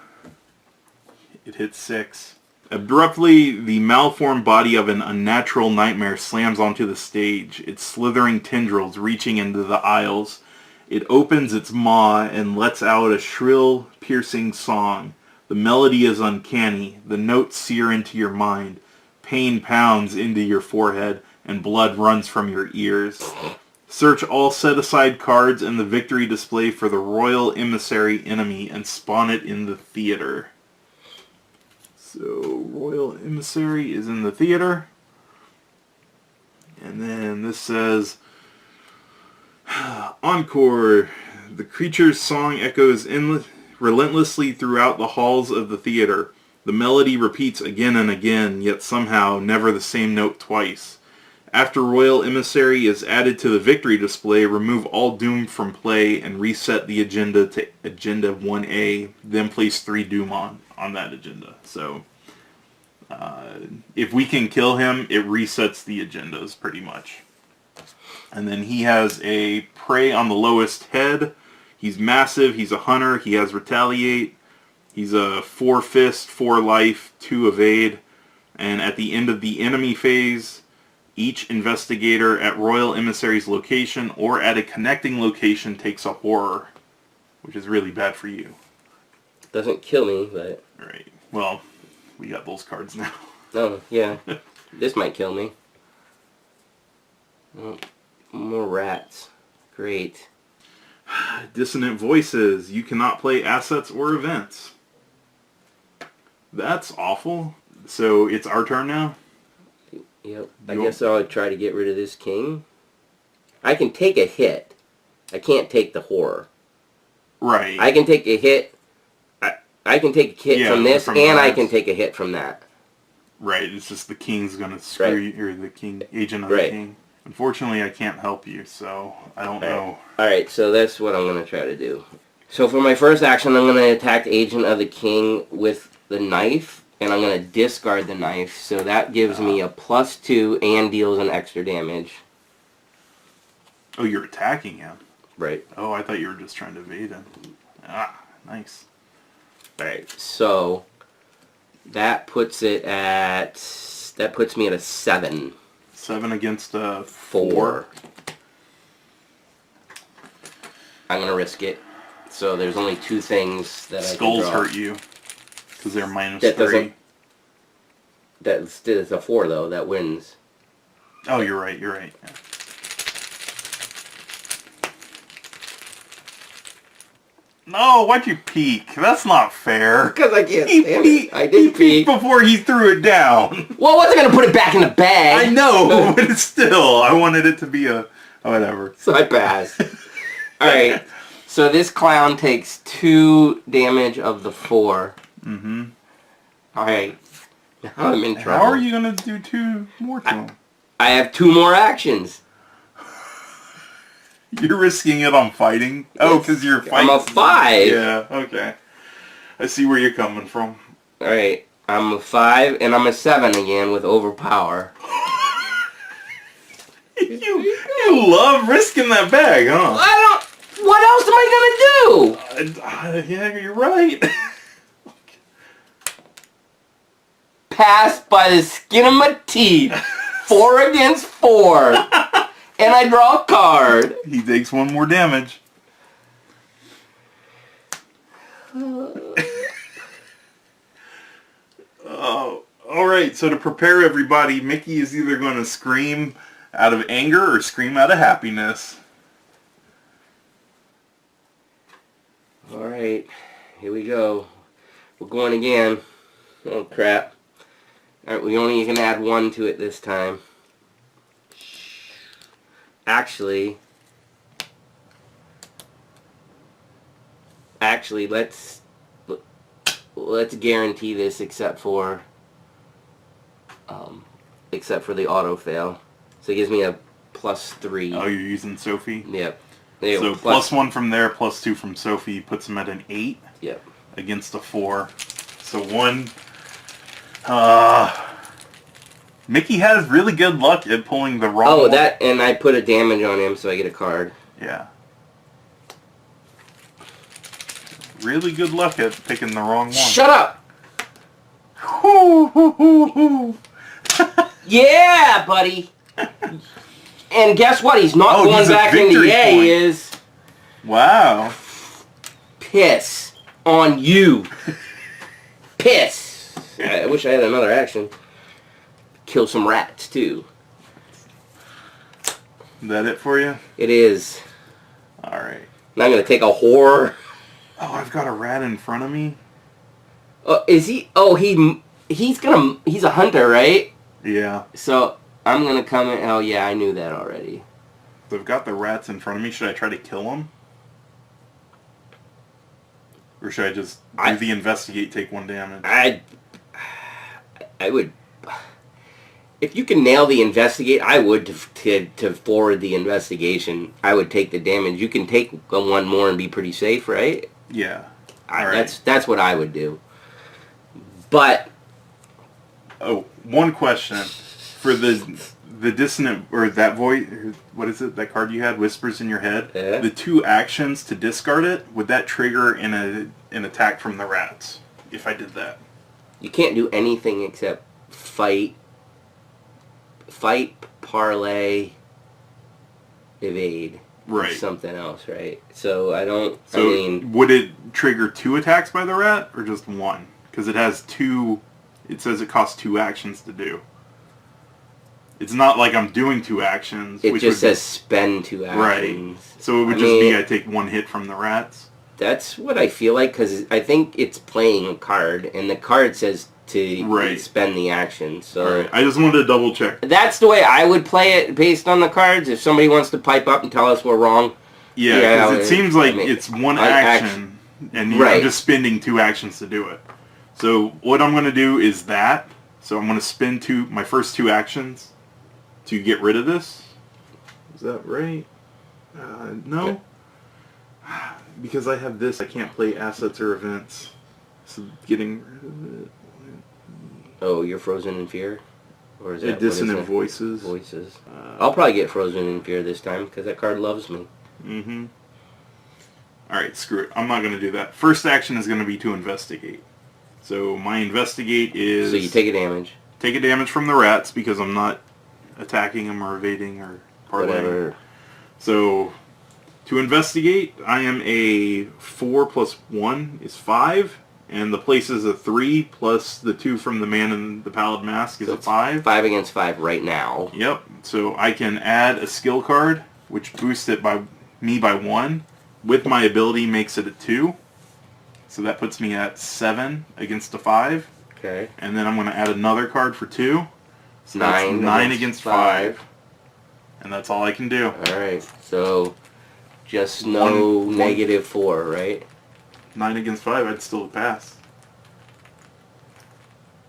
It hits 6. Abruptly, the malformed body of an unnatural nightmare slams onto the stage, its slithering tendrils reaching into the aisles. It opens its maw and lets out a shrill, piercing song. The melody is uncanny. The notes sear into your mind. Pain pounds into your forehead, and blood runs from your ears. Search all set-aside cards in the victory display for the Royal Emissary enemy and spawn it in the theater. So, Royal Emissary is in the theater. And then this says, Encore. The creature's song echoes relentlessly throughout the halls of the theater. The melody repeats again and again, yet somehow never the same note twice. After Royal Emissary is added to the victory display, remove all Doom from play and reset the agenda to Agenda 1A, then place 3 Doom on that agenda. So, if we can kill him, it resets the agendas pretty much. And then he has a prey on the lowest head. He's massive, he's a hunter, he has retaliate. He's a 4 fist, 4 life, 2 evade. And at the end of the enemy phase, each investigator at Royal Emissary's location or at a connecting location takes a horror, which is really bad for you. Doesn't kill me, but... Right. Well, we got those cards now. Oh, yeah. This might kill me. Oh, more rats. Great. Dissonant voices. You cannot play assets or events. That's awful. So it's our turn now? Yep. I guess I'll try to get rid of this king. I can take a hit. I can't take the horror. Right. I can take a hit. I can take a hit from this, and I can take a hit from that. Right. It's just the king's going to screw you, or the king, agent of the king. Unfortunately, I can't help you, so I don't know. Alright, so that's what I'm going to try to do. So for my first action, I'm going to attack Agent of the King with the knife, and I'm going to discard the knife, so that gives me a +2 and deals an extra damage. Oh, you're attacking him? Right. Oh, I thought you were just trying to evade him. Ah, nice. Alright, so that puts it at... that puts me at a 7. 7 against a 4. I'm going to risk it. So there's only 2 things that Skulls I can draw. hurt you because they're minus That 3. That's a 4 though. That wins. Oh, you're right. You're right. Yeah. No, why'd you peek? That's not fair. Because I can't stand it. I did peek before he threw it down. Well, I wasn't going to put it back in the bag. I know, but it's still, I wanted it to be a, whatever. So I passed. Alright, so this clown takes 2 damage of the 4. Mm-hmm. Alright, now I'm in trouble. How are you going to do 2 more to him? I have 2 more actions. You're risking it on fighting? Oh, because you're fighting. I'm a 5. Yeah, okay. I see where you're coming from. Alright, I'm a 5, and I'm a 7 again with overpower. you love risking that bag, huh? What else am I gonna do? Yeah, you're right. Passed by the skin of my teeth. 4 against 4. And I draw a card. He takes 1 more damage. Oh, alright, so to prepare everybody, Mickey is either going to scream out of anger or scream out of happiness. Alright, here we go. We're going again. Oh crap. Alright, we only can add 1 to it this time. Actually, let's guarantee this except for the auto fail. So it gives me a +3. Oh, you're using Sophie? Yep. So +1 from there, +2 from Sophie puts him at an 8. Yep. Against a 4. So 1. Mickey has really good luck at pulling the wrong one. And I put a damage on him, so I get a card. Yeah. Really good luck at picking the wrong one. Shut up! Yeah, buddy! And guess what? He's not going back in the A. He is... Wow. Piss on you. Piss. I wish I had another action. Kill some rats, too. Is that it for you? It is. Alright. Now I'm going to take a horror. Oh, I've got a rat in front of me? Is he... Oh, he's a hunter, right? Yeah. So, I'm going to come in... Oh, yeah, I knew that already. So I've got the rats in front of me. Should I try to kill them? Or should I just do the investigate, take 1 damage? I would... If you can nail the investigate, I would to forward the investigation. I would take the damage. You can take 1 more and be pretty safe, right? Yeah. All right. That's what I would do. But... Oh, 1 question. For the dissonant, or that voice, what is it, that card you had, Whispers in Your Head? Yeah. The 2 actions to discard it, would that trigger an attack from the rats, if I did that? You can't do anything except fight, parlay, evade. Right. Something else, right? So would it trigger 2 attacks by the rat, or just 1? Because it has 2, it says it costs 2 actions to do. It's not like I'm doing 2 actions. It just says spend 2 actions. Right. So it would be I take 1 hit from the rats? That's what I feel like, because I think it's playing a card, and the card says to spend the action. So I just wanted to double check. That's the way I would play it based on the cards. If somebody wants to pipe up and tell us we're wrong. Yeah, because it seems like it's 1 action, and you're just spending 2 actions to do it. So what I'm going to do is that. So I'm going to spend my first 2 actions to get rid of this. Is that right? No. Because I have this, I can't play assets or events. So getting rid of it. Oh, you're frozen in fear? Or is that Dissonant Voices. Voices. I'll probably get frozen in fear this time, because that card loves me. Mm-hmm. Alright, screw it. I'm not going to do that. First action is going to be to investigate. So my investigate is... So you take a damage. Take a damage from the rats, because I'm not attacking them or evading or parlaying. Whatever. So, To investigate, I am a 4 plus 1 is 5, and the place is a 3 plus the 2 from the man in the pallid mask is a 5. 5 against 5 right now. Yep. So I can add a skill card, which boosts it by 1. With my ability, makes it a 2. So that puts me at 7 against a 5. Okay. And then I'm going to add another card for 2. So 9 that's 9 against 5. And that's all I can do. Alright, so just no -4, right? 9 against 5, I'd still pass.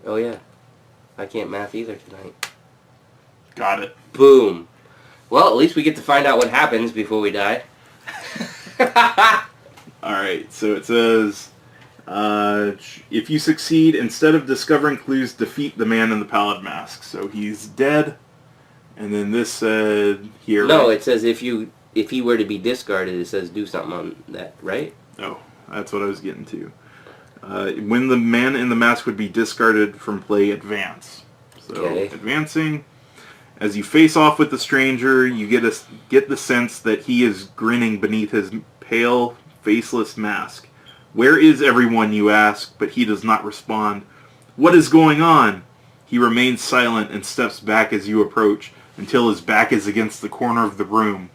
Oh yeah. I can't math either tonight. Got it. Boom. Well, at least we get to find out what happens before we die. Alright, so it says, if you succeed, instead of discovering clues, defeat the man in the pallid mask. So he's dead. And then this said here... No, it says if he were to be discarded, it says do something on that, right? Oh, that's what I was getting to. When the man in the mask would be discarded from play, advance. So, okay. Advancing. As you face off with the stranger, you get the sense that he is grinning beneath his pale, faceless mask. Where is everyone, you ask, but he does not respond. What is going on? He remains silent and steps back as you approach, until his back is against the corner of the room.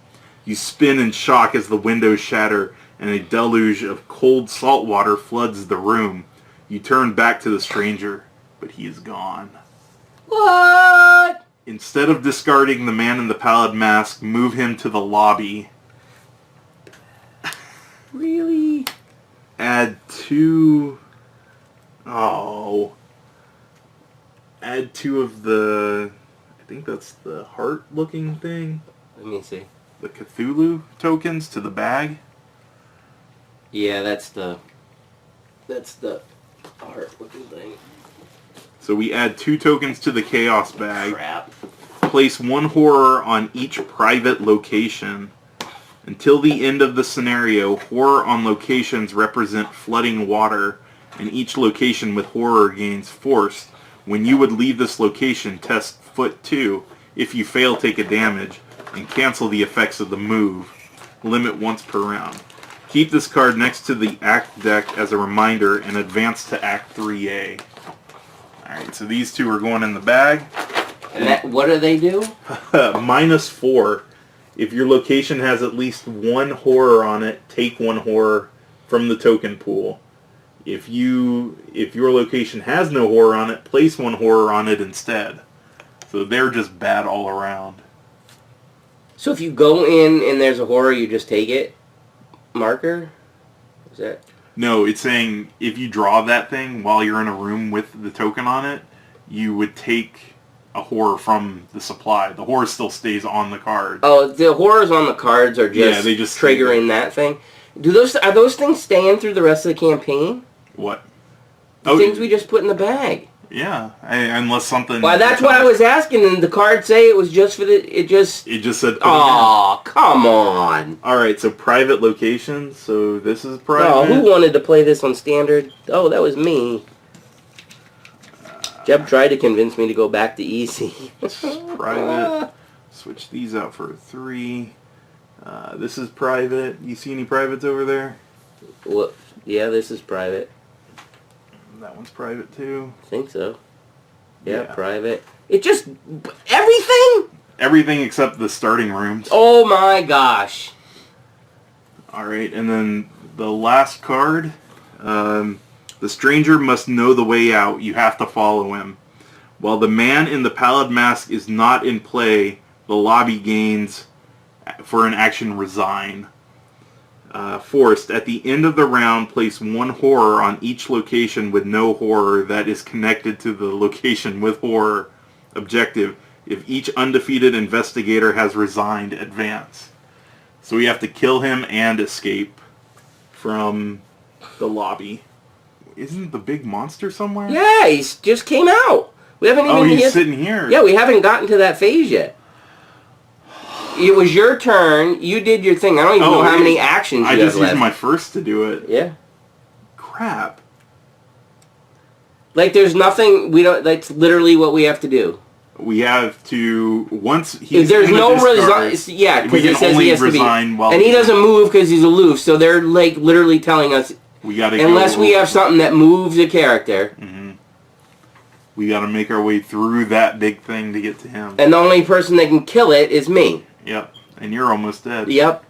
You spin in shock as the windows shatter, and a deluge of cold salt water floods the room. You turn back to the stranger, but he is gone. What? Instead of discarding the man in the pallid mask, move him to the lobby. Really? Add 2... Oh. Add 2 of the... I think that's the heart-looking thing. Let me see. The Cthulhu tokens to the bag. Yeah, that's the heart-looking thing. So we add 2 tokens to the chaos bag. Crap. Place 1 horror on each private location. Until the end of the scenario, horror on locations represent flooding water, and each location with horror gains force. When you would leave this location, test foot 2. If you fail, take a damage, and cancel the effects of the move. Limit once per round. Keep this card next to the Act deck as a reminder, and advance to Act 3A. Alright, so these 2 are going in the bag. And what do they do? -4. If your location has at least 1 horror on it, take 1 horror from the token pool. If your location has no horror on it, place 1 horror on it instead. So they're just bad all around. So if you go in and there's a horror, you just take it? Marker? Is that... No, it's saying if you draw that thing while you're in a room with the token on it, you would take a horror from the supply. The horror still stays on the card. Oh, the horrors on the cards are just, yeah, they just triggering that thing. Are those things staying through the rest of the campaign? What? The things we just put in the bag. Yeah, unless something... Well, that's what I was asking, and the cards say it was just for the... It just said... Oh, come on. Alright, so private locations. So this is private. Oh, who wanted to play this on standard? Oh, that was me. Jeb tried to convince me to go back to easy. Private. Switch these out for a 3. This is private. You see any privates over there? Well, yeah, this is private. That one's private too. I think so. Yeah, private. It just... Everything? Everything except the starting rooms. Oh my gosh. Alright, and then the last card. The stranger must know the way out. You have to follow him. While the man in the pallid mask is not in play, the lobby gains for an action resign. Forced. At the end of the round, place 1 horror on each location with no horror that is connected to the location with horror. Objective. If each undefeated investigator has resigned, advance. So we have to kill him and escape from the lobby. Isn't the big monster somewhere? Yeah, he just came out. We haven't even... Oh, he's sitting here. Yeah, we haven't gotten to that phase yet. It was your turn. You did your thing. I don't even know how many actions you have left. I just used my first to do it. Yeah. Crap. Like, there's nothing... We don't... That's literally what we have to do. We have to once he's there's in no the discard, yeah, we because can it says only he has to be, resign while and he he's doesn't move because he's aloof. So they're like literally telling us we got to unless we have something that moves a character. We got to make our way through that big thing to get to him. And the only person that can kill it is me. Yep. And you're almost dead. Yep.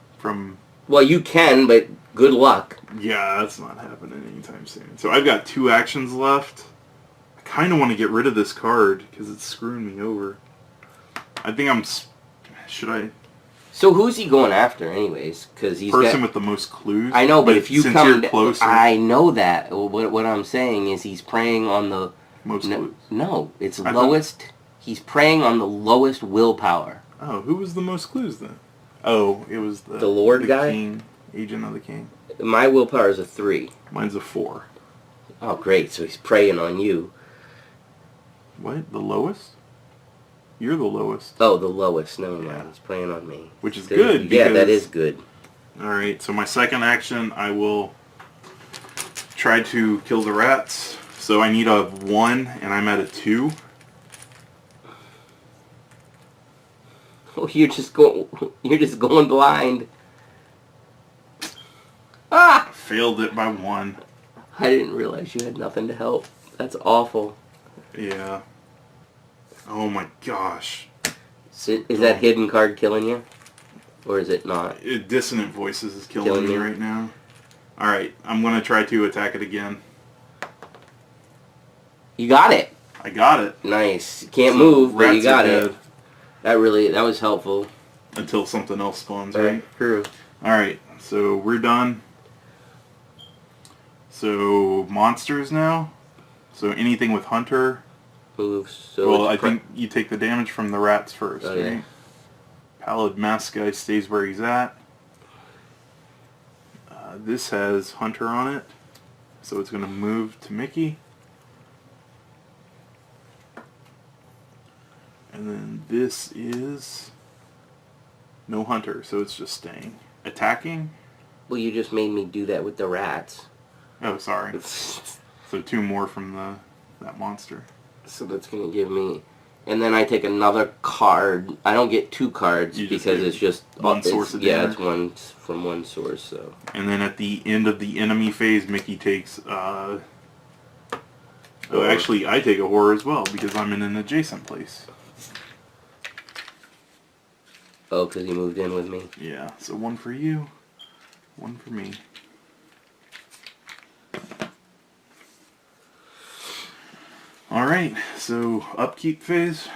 Well, you can, but good luck. Yeah, that's not happening anytime soon. So I've got 2 actions left. I kind of want to get rid of this card because it's screwing me over. I think I'm... Should I... So who's he going after, anyways? Because he's person with the most clues. I know, but if you since come... you're closer, I know that. What I'm saying is he's preying on the... most clues. No, it's lowest... He's preying on the lowest willpower. Oh, who was the most clues then? Oh, it was the Lord guy? King, Agent of the King. My willpower is a 3. Mine's a 4. Oh, great. So he's preying on you. What? The lowest? You're the lowest. Oh, the lowest. Never mind. Yeah. He's preying on me. Which is good. Yeah, that is good. Alright, so my second action, I will try to kill the rats. So I need a 1, and I'm at a 2. Oh, you're just going blind. Ah! Failed it by 1. I didn't realize you had nothing to help. That's awful. Yeah. Oh my gosh. Is that hidden card killing you? Or is it not? Dissonant Voices is killing me right now. Alright, I'm going to try to attack it again. You got it. I got it. Nice. You can't move, but you got dead. it. That was helpful. Until something else spawns, right? True. Alright, so we're done. So, monsters now. So anything with Hunter. Moves. So well, I think you take the damage from the rats first, right? Yeah. Pallid Mask guy stays where he's at. This has Hunter on it. So it's going to move to Mickey. And then this is no Hunter, so it's just staying. Attacking? Well, you just made me do that with the rats. Oh, sorry. So 2 more from that monster. So that's going to give me... And then I take another card. I don't get 2 cards because it's just... one source of damage. Yeah, it's one from one source, so... And then at the end of the enemy phase, Mickey takes... Oh, actually, I take a horror as well because I'm in an adjacent place. Oh, because he moved in with me. Yeah, so 1 for you, 1 for me. Alright, so upkeep phase.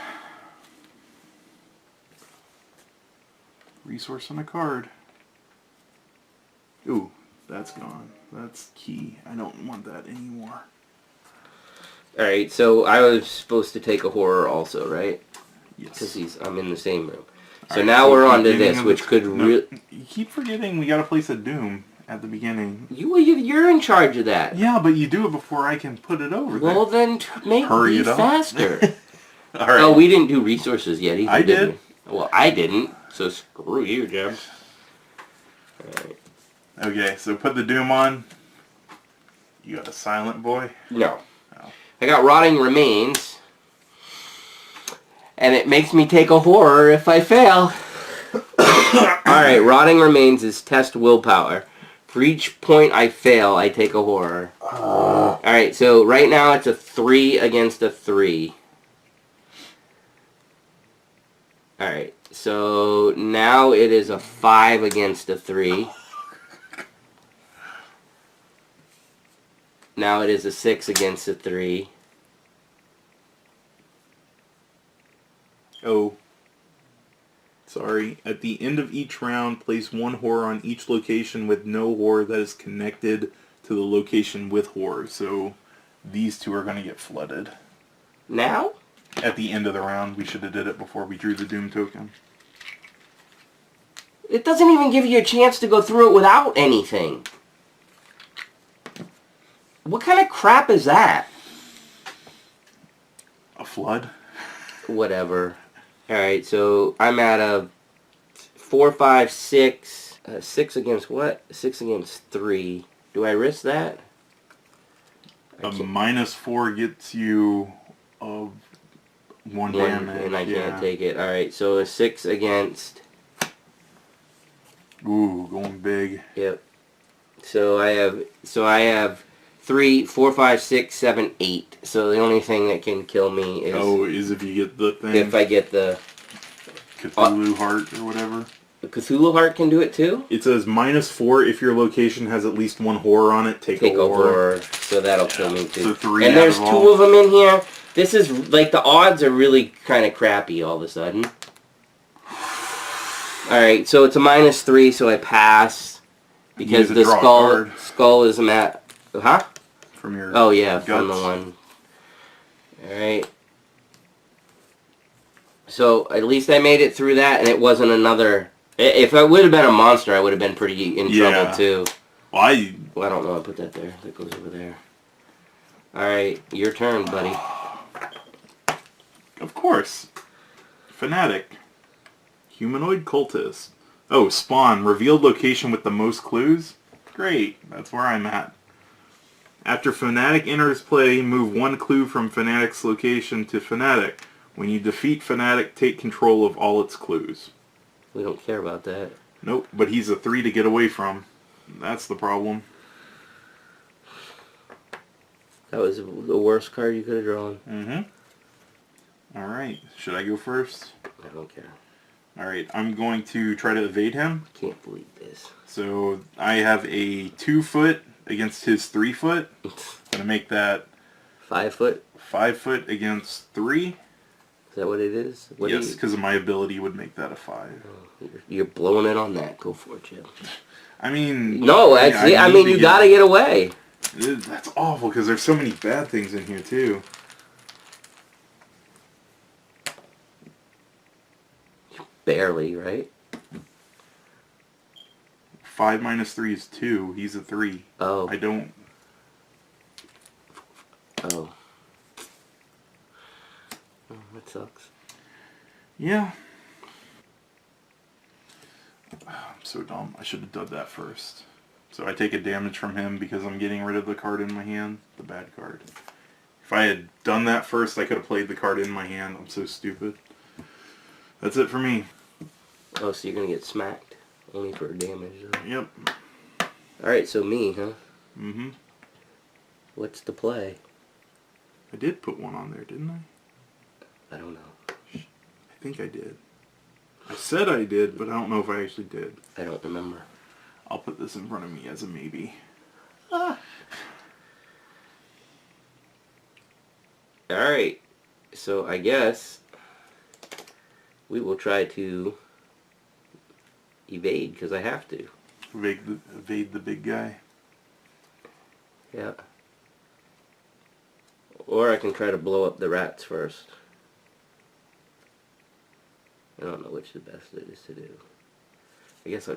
Resource on a card. Ooh, that's gone. That's key. I don't want that anymore. Alright, so I was supposed to take a horror also, right? Yes. Because I'm in the same room. So Right, now so we're on to beginning this, of which the- could no, really... You keep forgetting we gotta place a doom at the beginning. You're in charge of that. Yeah, but you do it before I can put it over Well, there. then make Hurry me it up. faster. Alright. Oh, we didn't do resources yet either, I did did. we? Well, I didn't, so screw you, Jeb. Alright. Okay, so put the doom on. You got a silent boy? No. Oh. I got Rotting Remains. And it makes me take a horror if I fail. Alright, Rotting Remains is test willpower. For each point I fail, I take a horror. Alright, so right now it's a 3 against a 3. Alright, so now it is a 5 against a 3. Now it is a 6 against a 3. Oh. Sorry. At the end of each round, place 1 horror on each location with no horror that is connected to the location with horror. So these 2 are going to get flooded. Now? At the end of the round. We should have did it before we drew the doom token. It doesn't even give you a chance to go through it without anything. What kind of crap is that? A flood? Whatever. Alright, so I'm at a 4, 5, 6. 6 against what? 6 against 3. Do I risk that? A -4 gets you a One damage, and I can't take it. Alright, so a 6 against... Ooh, going big. Yep. So I have 3, 4, 5, 6, 7, 8. So the only thing that can kill me is... Oh, is if you get the thing? If I get the... Cthulhu Heart or whatever. The Cthulhu Heart can do it too? It says -4 if your location has at least one horror on it. Take a horror. So that'll kill me too. So 3 and there's out of 2 all. of them in here. This is, like, the odds are really kind of crappy all of a sudden. Alright, so it's a -3, so I pass. Because the skull is at... Huh? From your Oh, yeah, guts. from the one. Alright. So, at least I made it through that, and it wasn't another... If I would have been a monster, I would have been pretty in trouble, too. Well, I don't know. I put that there. That goes over there. Alright, your turn, buddy. Of course. Fanatic. Humanoid cultist. Oh, spawn. Revealed location with the most clues? Great. That's where I'm at. After Fanatic enters play, move 1 clue from Fanatic's location to Fanatic. When you defeat Fanatic, take control of all its clues. We don't care about that. Nope, but he's a 3 to get away from. That's the problem. That was the worst card you could have drawn. Mm-hmm. Alright, should I go first? I don't care. Alright, I'm going to try to evade him. Can't believe this. So, I have a 2 foot against his 3 foot. I'm going to make that 5 foot? 5 foot against 3. Is that what it is? Yes, because of my ability would make that a 5. Oh, you're blowing it on that. Go for it, Jim. I mean... No, actually, I mean, you gotta get away. That's awful, because there's so many bad things in here, too. Barely, right? 5 minus 3 is 2. He's a 3. Oh. I don't... Oh. Oh, that sucks. Yeah. I'm so dumb. I should have done that first. So I take a damage from him because I'm getting rid of the card in my hand. The bad card. If I had done that first, I could have played the card in my hand. I'm so stupid. That's it for me. Oh, so you're gonna get smacked. Only for damage, though. Yep. Alright, so me, huh? Mm-hmm. What's the play? I did put 1 on there, didn't I? I don't know. I think I did. I said I did, but I don't know if I actually did. I don't remember. I'll put this in front of me as a maybe. Alright. So I guess we will try to evade, because I have to. Evade the big guy. Yeah. Or I can try to blow up the rats first. I don't know which the best it is to do. I guess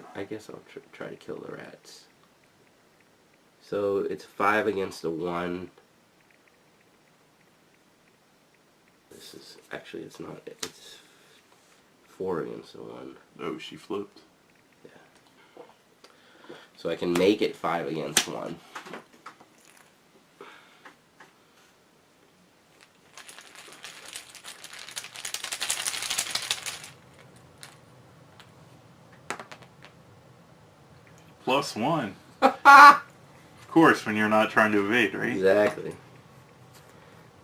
I'll try to kill the rats. So it's 5 against a 1. This is actually it's not. It's 4 against a 1. Oh, she flipped. Yeah. So I can make it 5 against 1. +1. Of course, when you're not trying to evade, right? Exactly.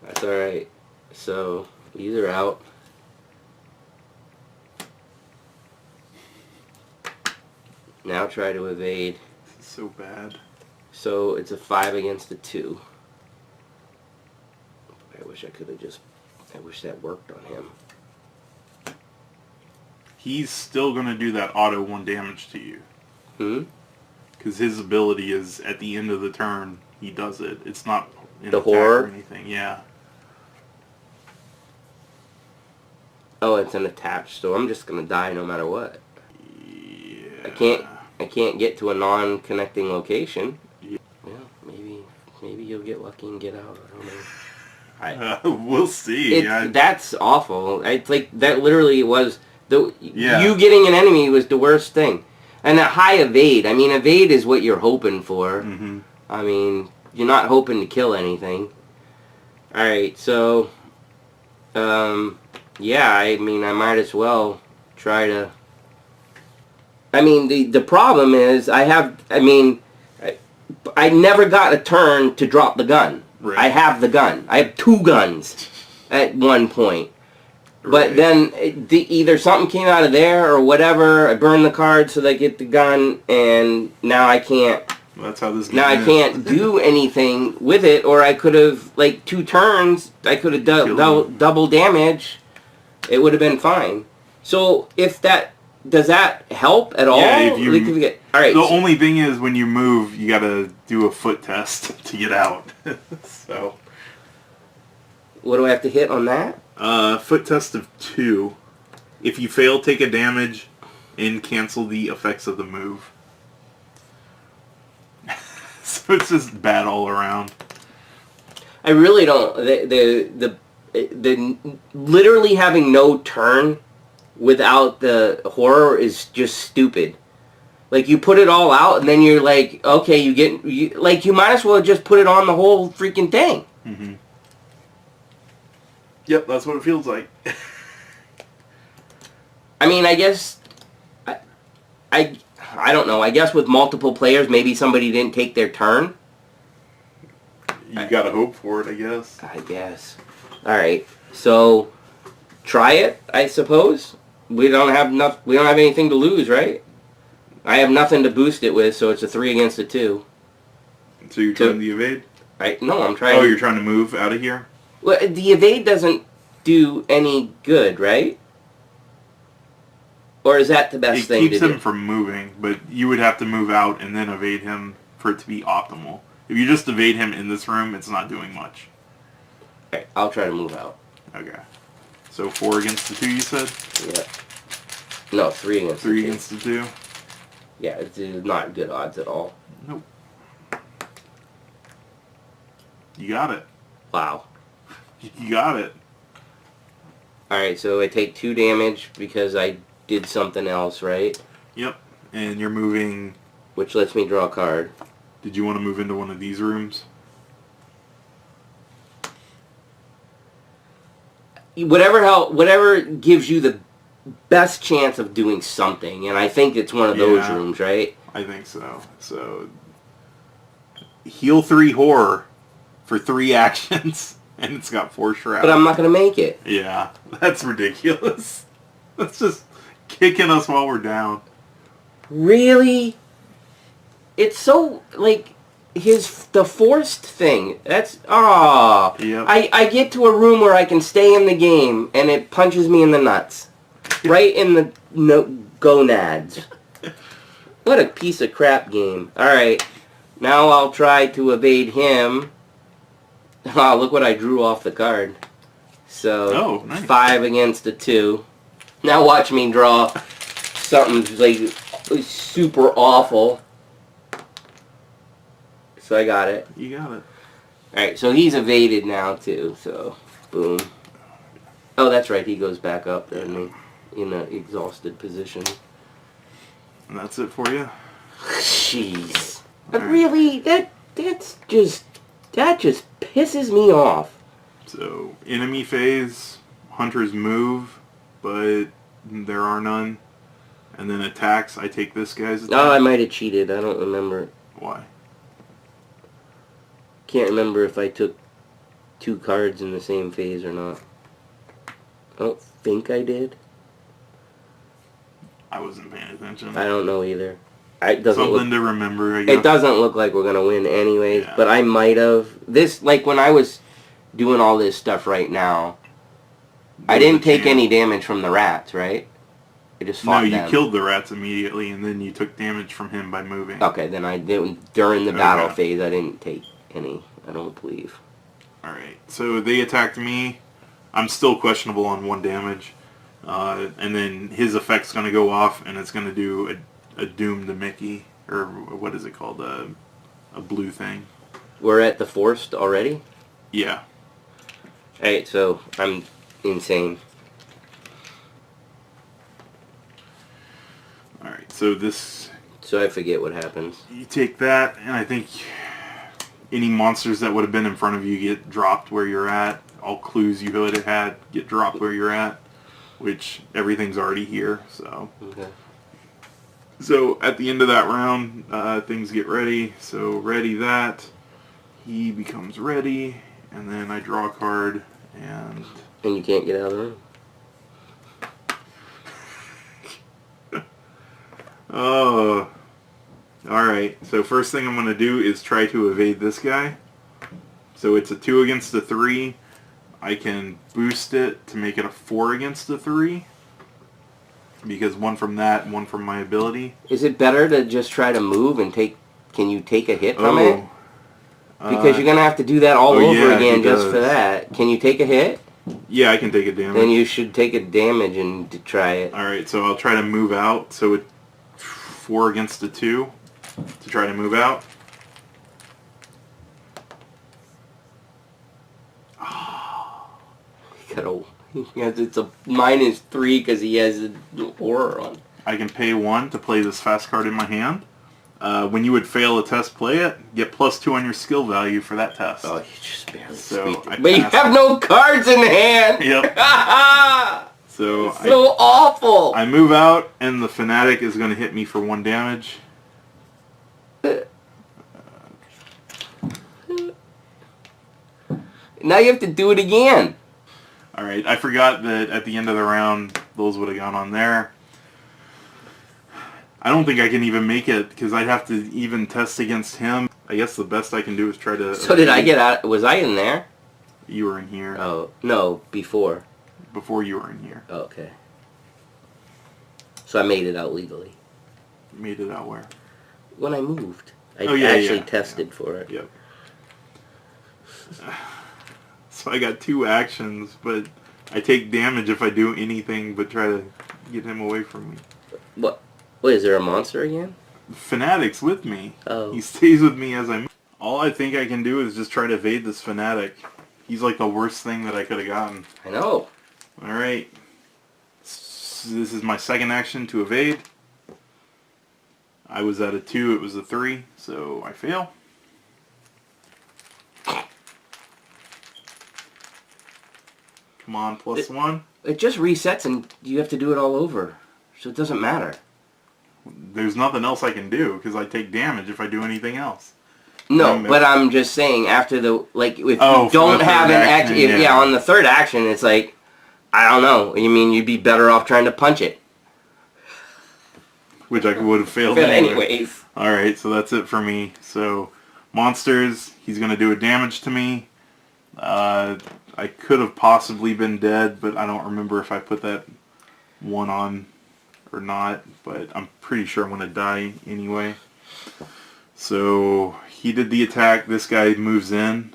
That's alright. So, these are out. Now try to evade. This is so bad. So, it's a 5 against a 2. I wish I could have just... I wish that worked on him. He's still going to do that auto 1 damage to you. Hmm? Because his ability is, at the end of the turn, he does it. It's not an the attack horror? or anything. Yeah. Oh, it's an attached, so I'm just gonna die no matter what. Yeah. I can't get to a non-connecting location. Yeah. Well, maybe you'll get lucky and get out. I don't know. We'll see. That's awful. It's like that. Literally, was you getting an enemy was the worst thing. And a high evade. I mean, evade is what you're hoping for. Mm-hmm. I mean, you're not hoping to kill anything. Alright, so Yeah, I mean, I might as well try to... I mean, the problem is I never got a turn to drop the gun. Right. I have the gun. I have 2 guns at one point. But then either something came out of there or whatever. I burned the card so they get the gun, and now I can't. Well, that's how this game Now I can't do anything with it, or I could have, like, 2 turns, I could have double damage. It would have been fine. So if that... Does that help at all? Yeah, if you... all right. The only thing is when you move, you gotta do a foot test to get out. So... What do I have to hit on that? Foot test of 2. If you fail, take a damage and cancel the effects of the move. So it's just bad all around. I really don't. The literally having no turn without the horror is just stupid. Like, you put it all out and then you're like, okay, you might as well just put it on the whole freaking thing. Mm-hmm. Yep, that's what it feels like. I mean, I guess... I don't know. I guess with multiple players, maybe somebody didn't take their turn. You gotta hope for it, I guess. I guess. Alright, so... Try it, I suppose. We don't have anything to lose, right? I have nothing to boost it with, so it's a 3 against a 2. So you're trying to evade? No, I'm trying... Oh, you're trying to move out of here? Well, the evade doesn't do any good, right? Or is that the best thing to do? It keeps him from moving, but you would have to move out and then evade him for it to be optimal. If you just evade him in this room, it's not doing much. Okay, I'll try to move out. Okay. So 4 against the 2, you said? Yeah. No, 3 against the 2. 3 against the 2? Yeah, it's not good odds at all. Nope. You got it. Wow. You got it. Alright, so I take 2 damage because I did something else, right? Yep. And you're moving... Which lets me draw a card. Did you want to move into one of these rooms? Whatever gives you the best chance of doing something, and I think it's one of those rooms, right? I think so. So, heal 3 horror for 3 actions, and it's got 4 shroud. But I'm not going to make it. Yeah, that's ridiculous. That's just kicking us while we're down. Really? It's so, like, the forced thing. That's, Yep. I get to a room where I can stay in the game, and it punches me in the nuts. Right in the gonads. What a piece of crap game. Alright, now I'll try to evade him. Oh, look what I drew off the card. So, nice. 5 against a 2. Now watch me draw something, like, super awful. So I got it. You got it. Alright, so he's evaded now, too. So, boom. Oh, that's right. He goes back up in an exhausted position. And that's it for you? Jeez. But Right. really, that just pisses me off. So, enemy phase, hunters move, but there are none. And then attacks, I take this guy's attack. Oh, I might have cheated. I don't remember. Why? Can't remember if I took 2 cards in the same phase or not. I don't think I did. I wasn't paying attention. I don't know either. It doesn't Something look, to remember, I guess. it doesn't look like we're going to win anyways, Yeah. but I might have. This, like when I was doing all this stuff right now, I didn't take any damage from the rats, right? I just fought them. No, you killed the rats immediately, and then you took damage from him by moving. Okay, then I didn't, during the battle phase, I didn't take any, I don't believe. Alright, so they attacked me. I'm still questionable on 1 damage. And then his effect's going to go off, and it's going to do a doom to Mickey. Or what is it called? A blue thing. We're at the forced already? Yeah. Alright, so I'm insane. Alright, so this... So I forget what happens. You take that, and I think any monsters that would have been in front of you get dropped where you're at. All clues you would have had get dropped where you're at, which everything's already here. So, Okay. So at the end of that round, things get ready. So ready that. He becomes ready, and then I draw a card, and... And you can't get out of the room. Oh, alright. So first thing I'm going to do is try to evade this guy. So it's a 2 against a 3. I can boost it to make it a 4 against a 3. Because one from that and one from my ability. Is it better to just try to move and take... Can you take a hit from it? Because you're going to have to do that all over again just for that. Can you take a hit? Yeah, I can take a damage. Then you should take a damage and try it. Alright, so I'll try to move out. So it's 4 against a 2 to try to move out. It's a -3 because he has an horror on. I can pay 1 to play this fast card in my hand. When you would fail a test, play it. Get +2 on your skill value for that test. Oh, you just barely So but you have no cards in hand! Yep. So awful! I move out, and the Fanatic is going to hit me for 1 damage. Now you have to do it again. Alright, I forgot that at the end of the round, those would have gone on there. I don't think I can even make it, because I'd have to even test against him. I guess the best I can do is try to... So did I get out? Was I in there? You were in here. Oh, no, before. Before you were in here. Oh, okay. So I made it out legally. Made it out where? When I moved. I tested for it. Yep. So I got 2 actions, but I take damage if I do anything but try to get him away from me. What? Wait, is there a monster again? Fanatic's with me. Oh. He stays with me as I move. All I think I can do is just try to evade this Fanatic. He's like the worst thing that I could have gotten. I know. Alright. So this is my second action to evade. I was at a 2, it was a 3, so I fail. Come on, +1. It just resets and you have to do it all over. So it doesn't matter. There's nothing else I can do because I take damage if I do anything else. No, but I'm just saying after the, like, if you for don't the have third an action, action, yeah, on the third action, it's like, I don't know. You mean you'd be better off trying to punch it. Which I would have failed But anyway. anyways. Alright, so that's it for me. So, monsters, he's going to do a damage to me. I could have possibly been dead, but I don't remember if I put that 1 on or not. But I'm pretty sure I'm going to die anyway. So, he did the attack. This guy moves in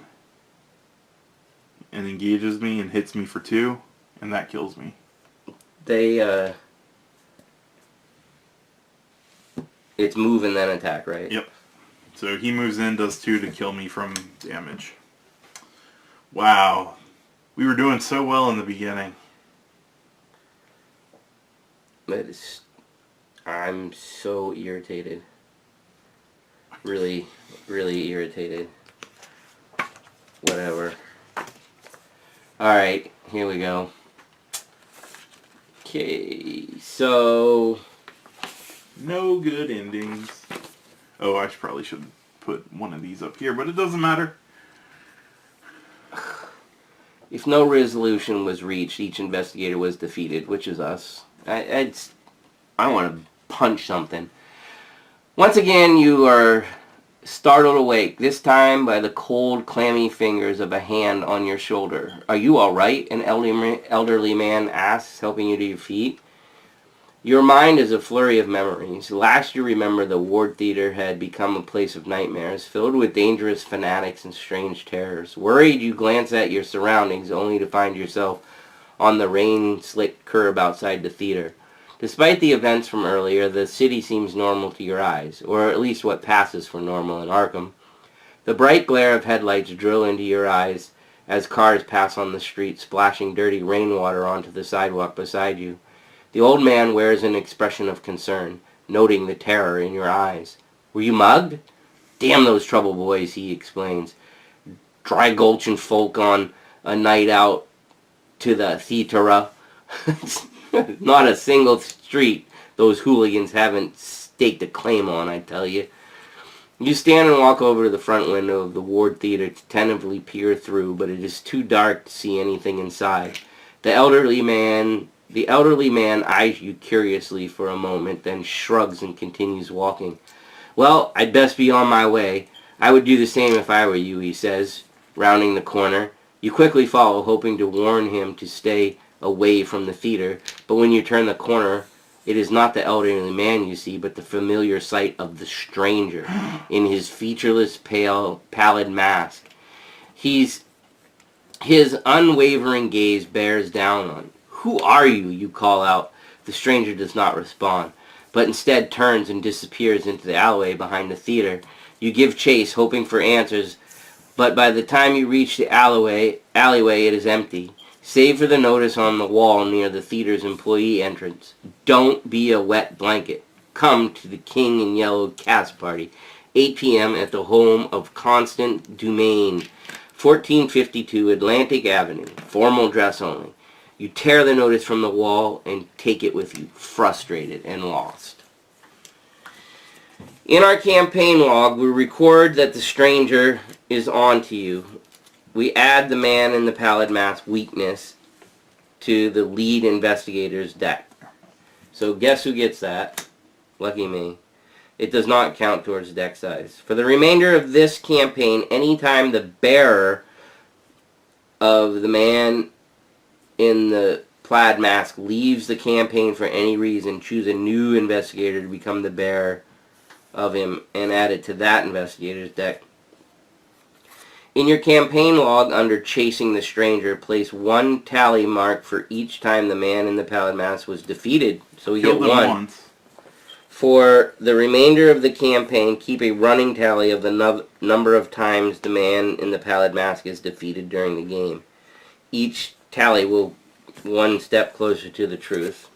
and engages me and hits me for 2. And that kills me. It's move and then attack, right? Yep. So he moves in, does 2 to kill me from damage. Wow. We were doing so well in the beginning. I'm so irritated. Really, really irritated. Whatever. Alright, here we go. Okay, so... No good endings. Oh, I probably should put one of these up here, but it doesn't matter. If no resolution was reached, each investigator was defeated, which is us. I want to punch something. Once again, you are startled awake, this time by the cold, clammy fingers of a hand on your shoulder. Are you alright? An elderly man asks, helping you to your feet. Your mind is a flurry of memories. Last you remember, the Ward Theater had become a place of nightmares, filled with dangerous fanatics and strange terrors. Worried, you glance at your surroundings, only to find yourself on the rain-slicked curb outside the theater. Despite the events from earlier, the city seems normal to your eyes, or at least what passes for normal in Arkham. The bright glare of headlights drill into your eyes as cars pass on the street, splashing dirty rainwater onto the sidewalk beside you. The old man wears an expression of concern, noting the terror in your eyes. Were you mugged? Damn those trouble boys, he explains. Dry gulching folk on a night out to the theatre. Not a single street those hooligans haven't staked a claim on, I tell you. You stand and walk over to the front window of the Ward Theatre to tentatively peer through, but it is too dark to see anything inside. The elderly man eyes you curiously for a moment, then shrugs and continues walking. Well, I'd best be on my way. I would do the same if I were you, he says, rounding the corner. You quickly follow, hoping to warn him to stay away from the theater, but when you turn the corner, it is not the elderly man you see, but the familiar sight of the stranger in his featureless, pallid mask. His unwavering gaze bears down on you. Who are you? You call out. The stranger does not respond, but instead turns and disappears into the alleyway behind the theater. You give chase, hoping for answers, but by the time you reach the alleyway, it is empty, save for the notice on the wall near the theater's employee entrance. Don't be a wet blanket. Come to the King in Yellow cast party, 8 p.m. at the home of Constant Dumaine, 1452 Atlantic Avenue. Formal dress only. You tear the notice from the wall and take it with you, frustrated and lost. In our campaign log, we record that the stranger is on to you. We add the man in the pallid mask weakness to the lead investigator's deck. So guess who gets that? Lucky me. It does not count towards deck size. For the remainder of this campaign, anytime the bearer of the man in the plaid mask leaves the campaign for any reason, choose a new investigator to become the bearer of him and add it to that investigator's deck. In your campaign log under Chasing the Stranger, place 1 tally mark for each time the man in the pallid mask was defeated. So we get 1. Once. For the remainder of the campaign, keep a running tally of the number of times the man in the pallid mask is defeated during the game. Each tally will 1 step closer to the truth.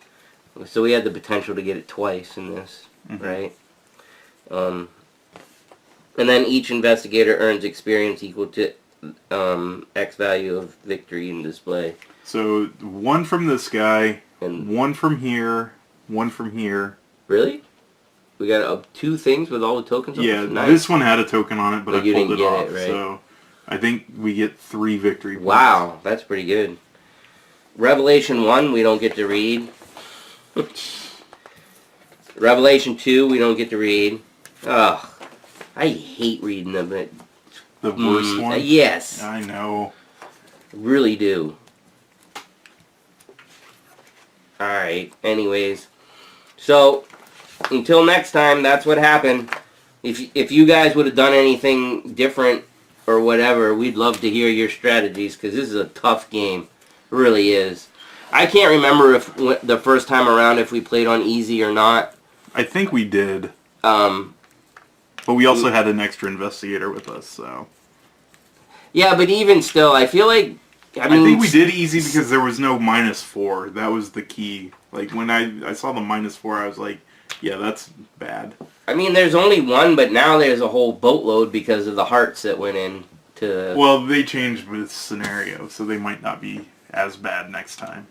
So we had the potential to get it twice in this, right? And then each investigator earns experience equal to X value of victory and display. So 1 from this guy, and 1 from here, 1 from here. Really? We got 2 things with all the tokens on it? Yeah, Nice. this one had a token on it, but I you pulled didn't it get off. it, right? So I think we get 3 victory points. Wow, that's pretty good. Revelation 1, we don't get to read. Revelation 2, we don't get to read. Ugh, I hate reading them. But, The worst one? Yes. I know. Really do. Alright, anyways. So, until next time, that's what happened. If you guys would have done anything different or whatever, we'd love to hear your strategies, because this is a tough game. It really is. I can't remember if the first time around if we played on easy or not. I think we did. But we also had an extra investigator with us, so... Yeah, but even still, I feel like... I think we did easy because there was no -4. That was the key. Like, when I saw the -4, I was like, yeah, that's bad. I mean, there's only 1, but now there's a whole boatload because of the hearts that went in to... Well, they changed with scenario, so they might not be as bad next time.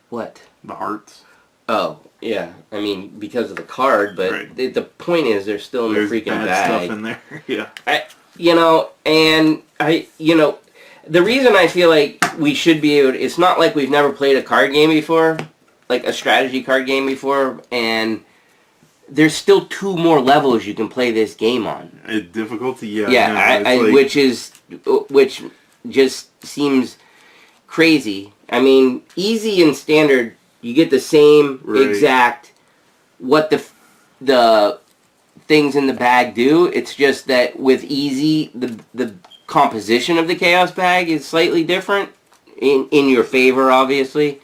What? The hearts. Oh, yeah. I mean, because of the card, but Right. the point is they're still in There's the freaking bad bag. stuff in there, yeah. The reason I feel like we should be able to, it's not like we've never played a card game before, like a strategy card game before, and there's still 2 more levels you can play this game on. Difficulty, yeah. Yeah, no, which just seems crazy. I mean, easy and standard, you get the same exact what the things in the bag do. It's just that with easy, the composition of the chaos bag is slightly different in your favor, obviously.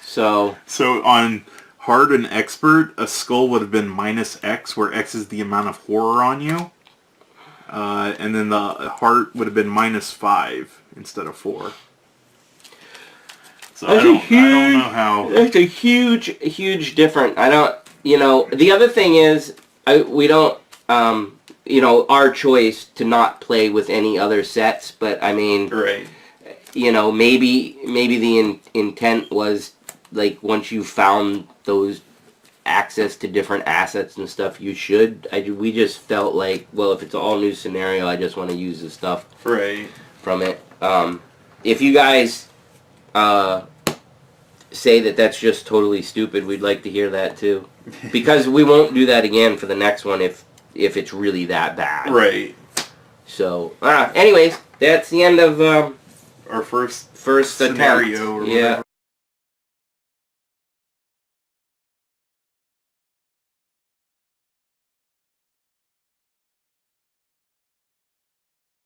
So on hard and expert, a skull would have been -X, where X is the amount of horror on you. And then the heart would have been -5 instead of 4. So I don't know how. That's a huge difference. I don't, the other thing is, we don't, you know, our choice to not play with any other sets, but I mean, Right. you know, maybe the intent was, like, once you found those access to different assets and stuff, you should. We just felt like, well, if it's an all new scenario, I just want to use the stuff Right. from it. If you guys say that that's just totally stupid, we'd like to hear that too, because we won't do that again for the next one if it's really that bad. Right. So, anyways, that's the end of our first attempt. scenario or yeah. whatever.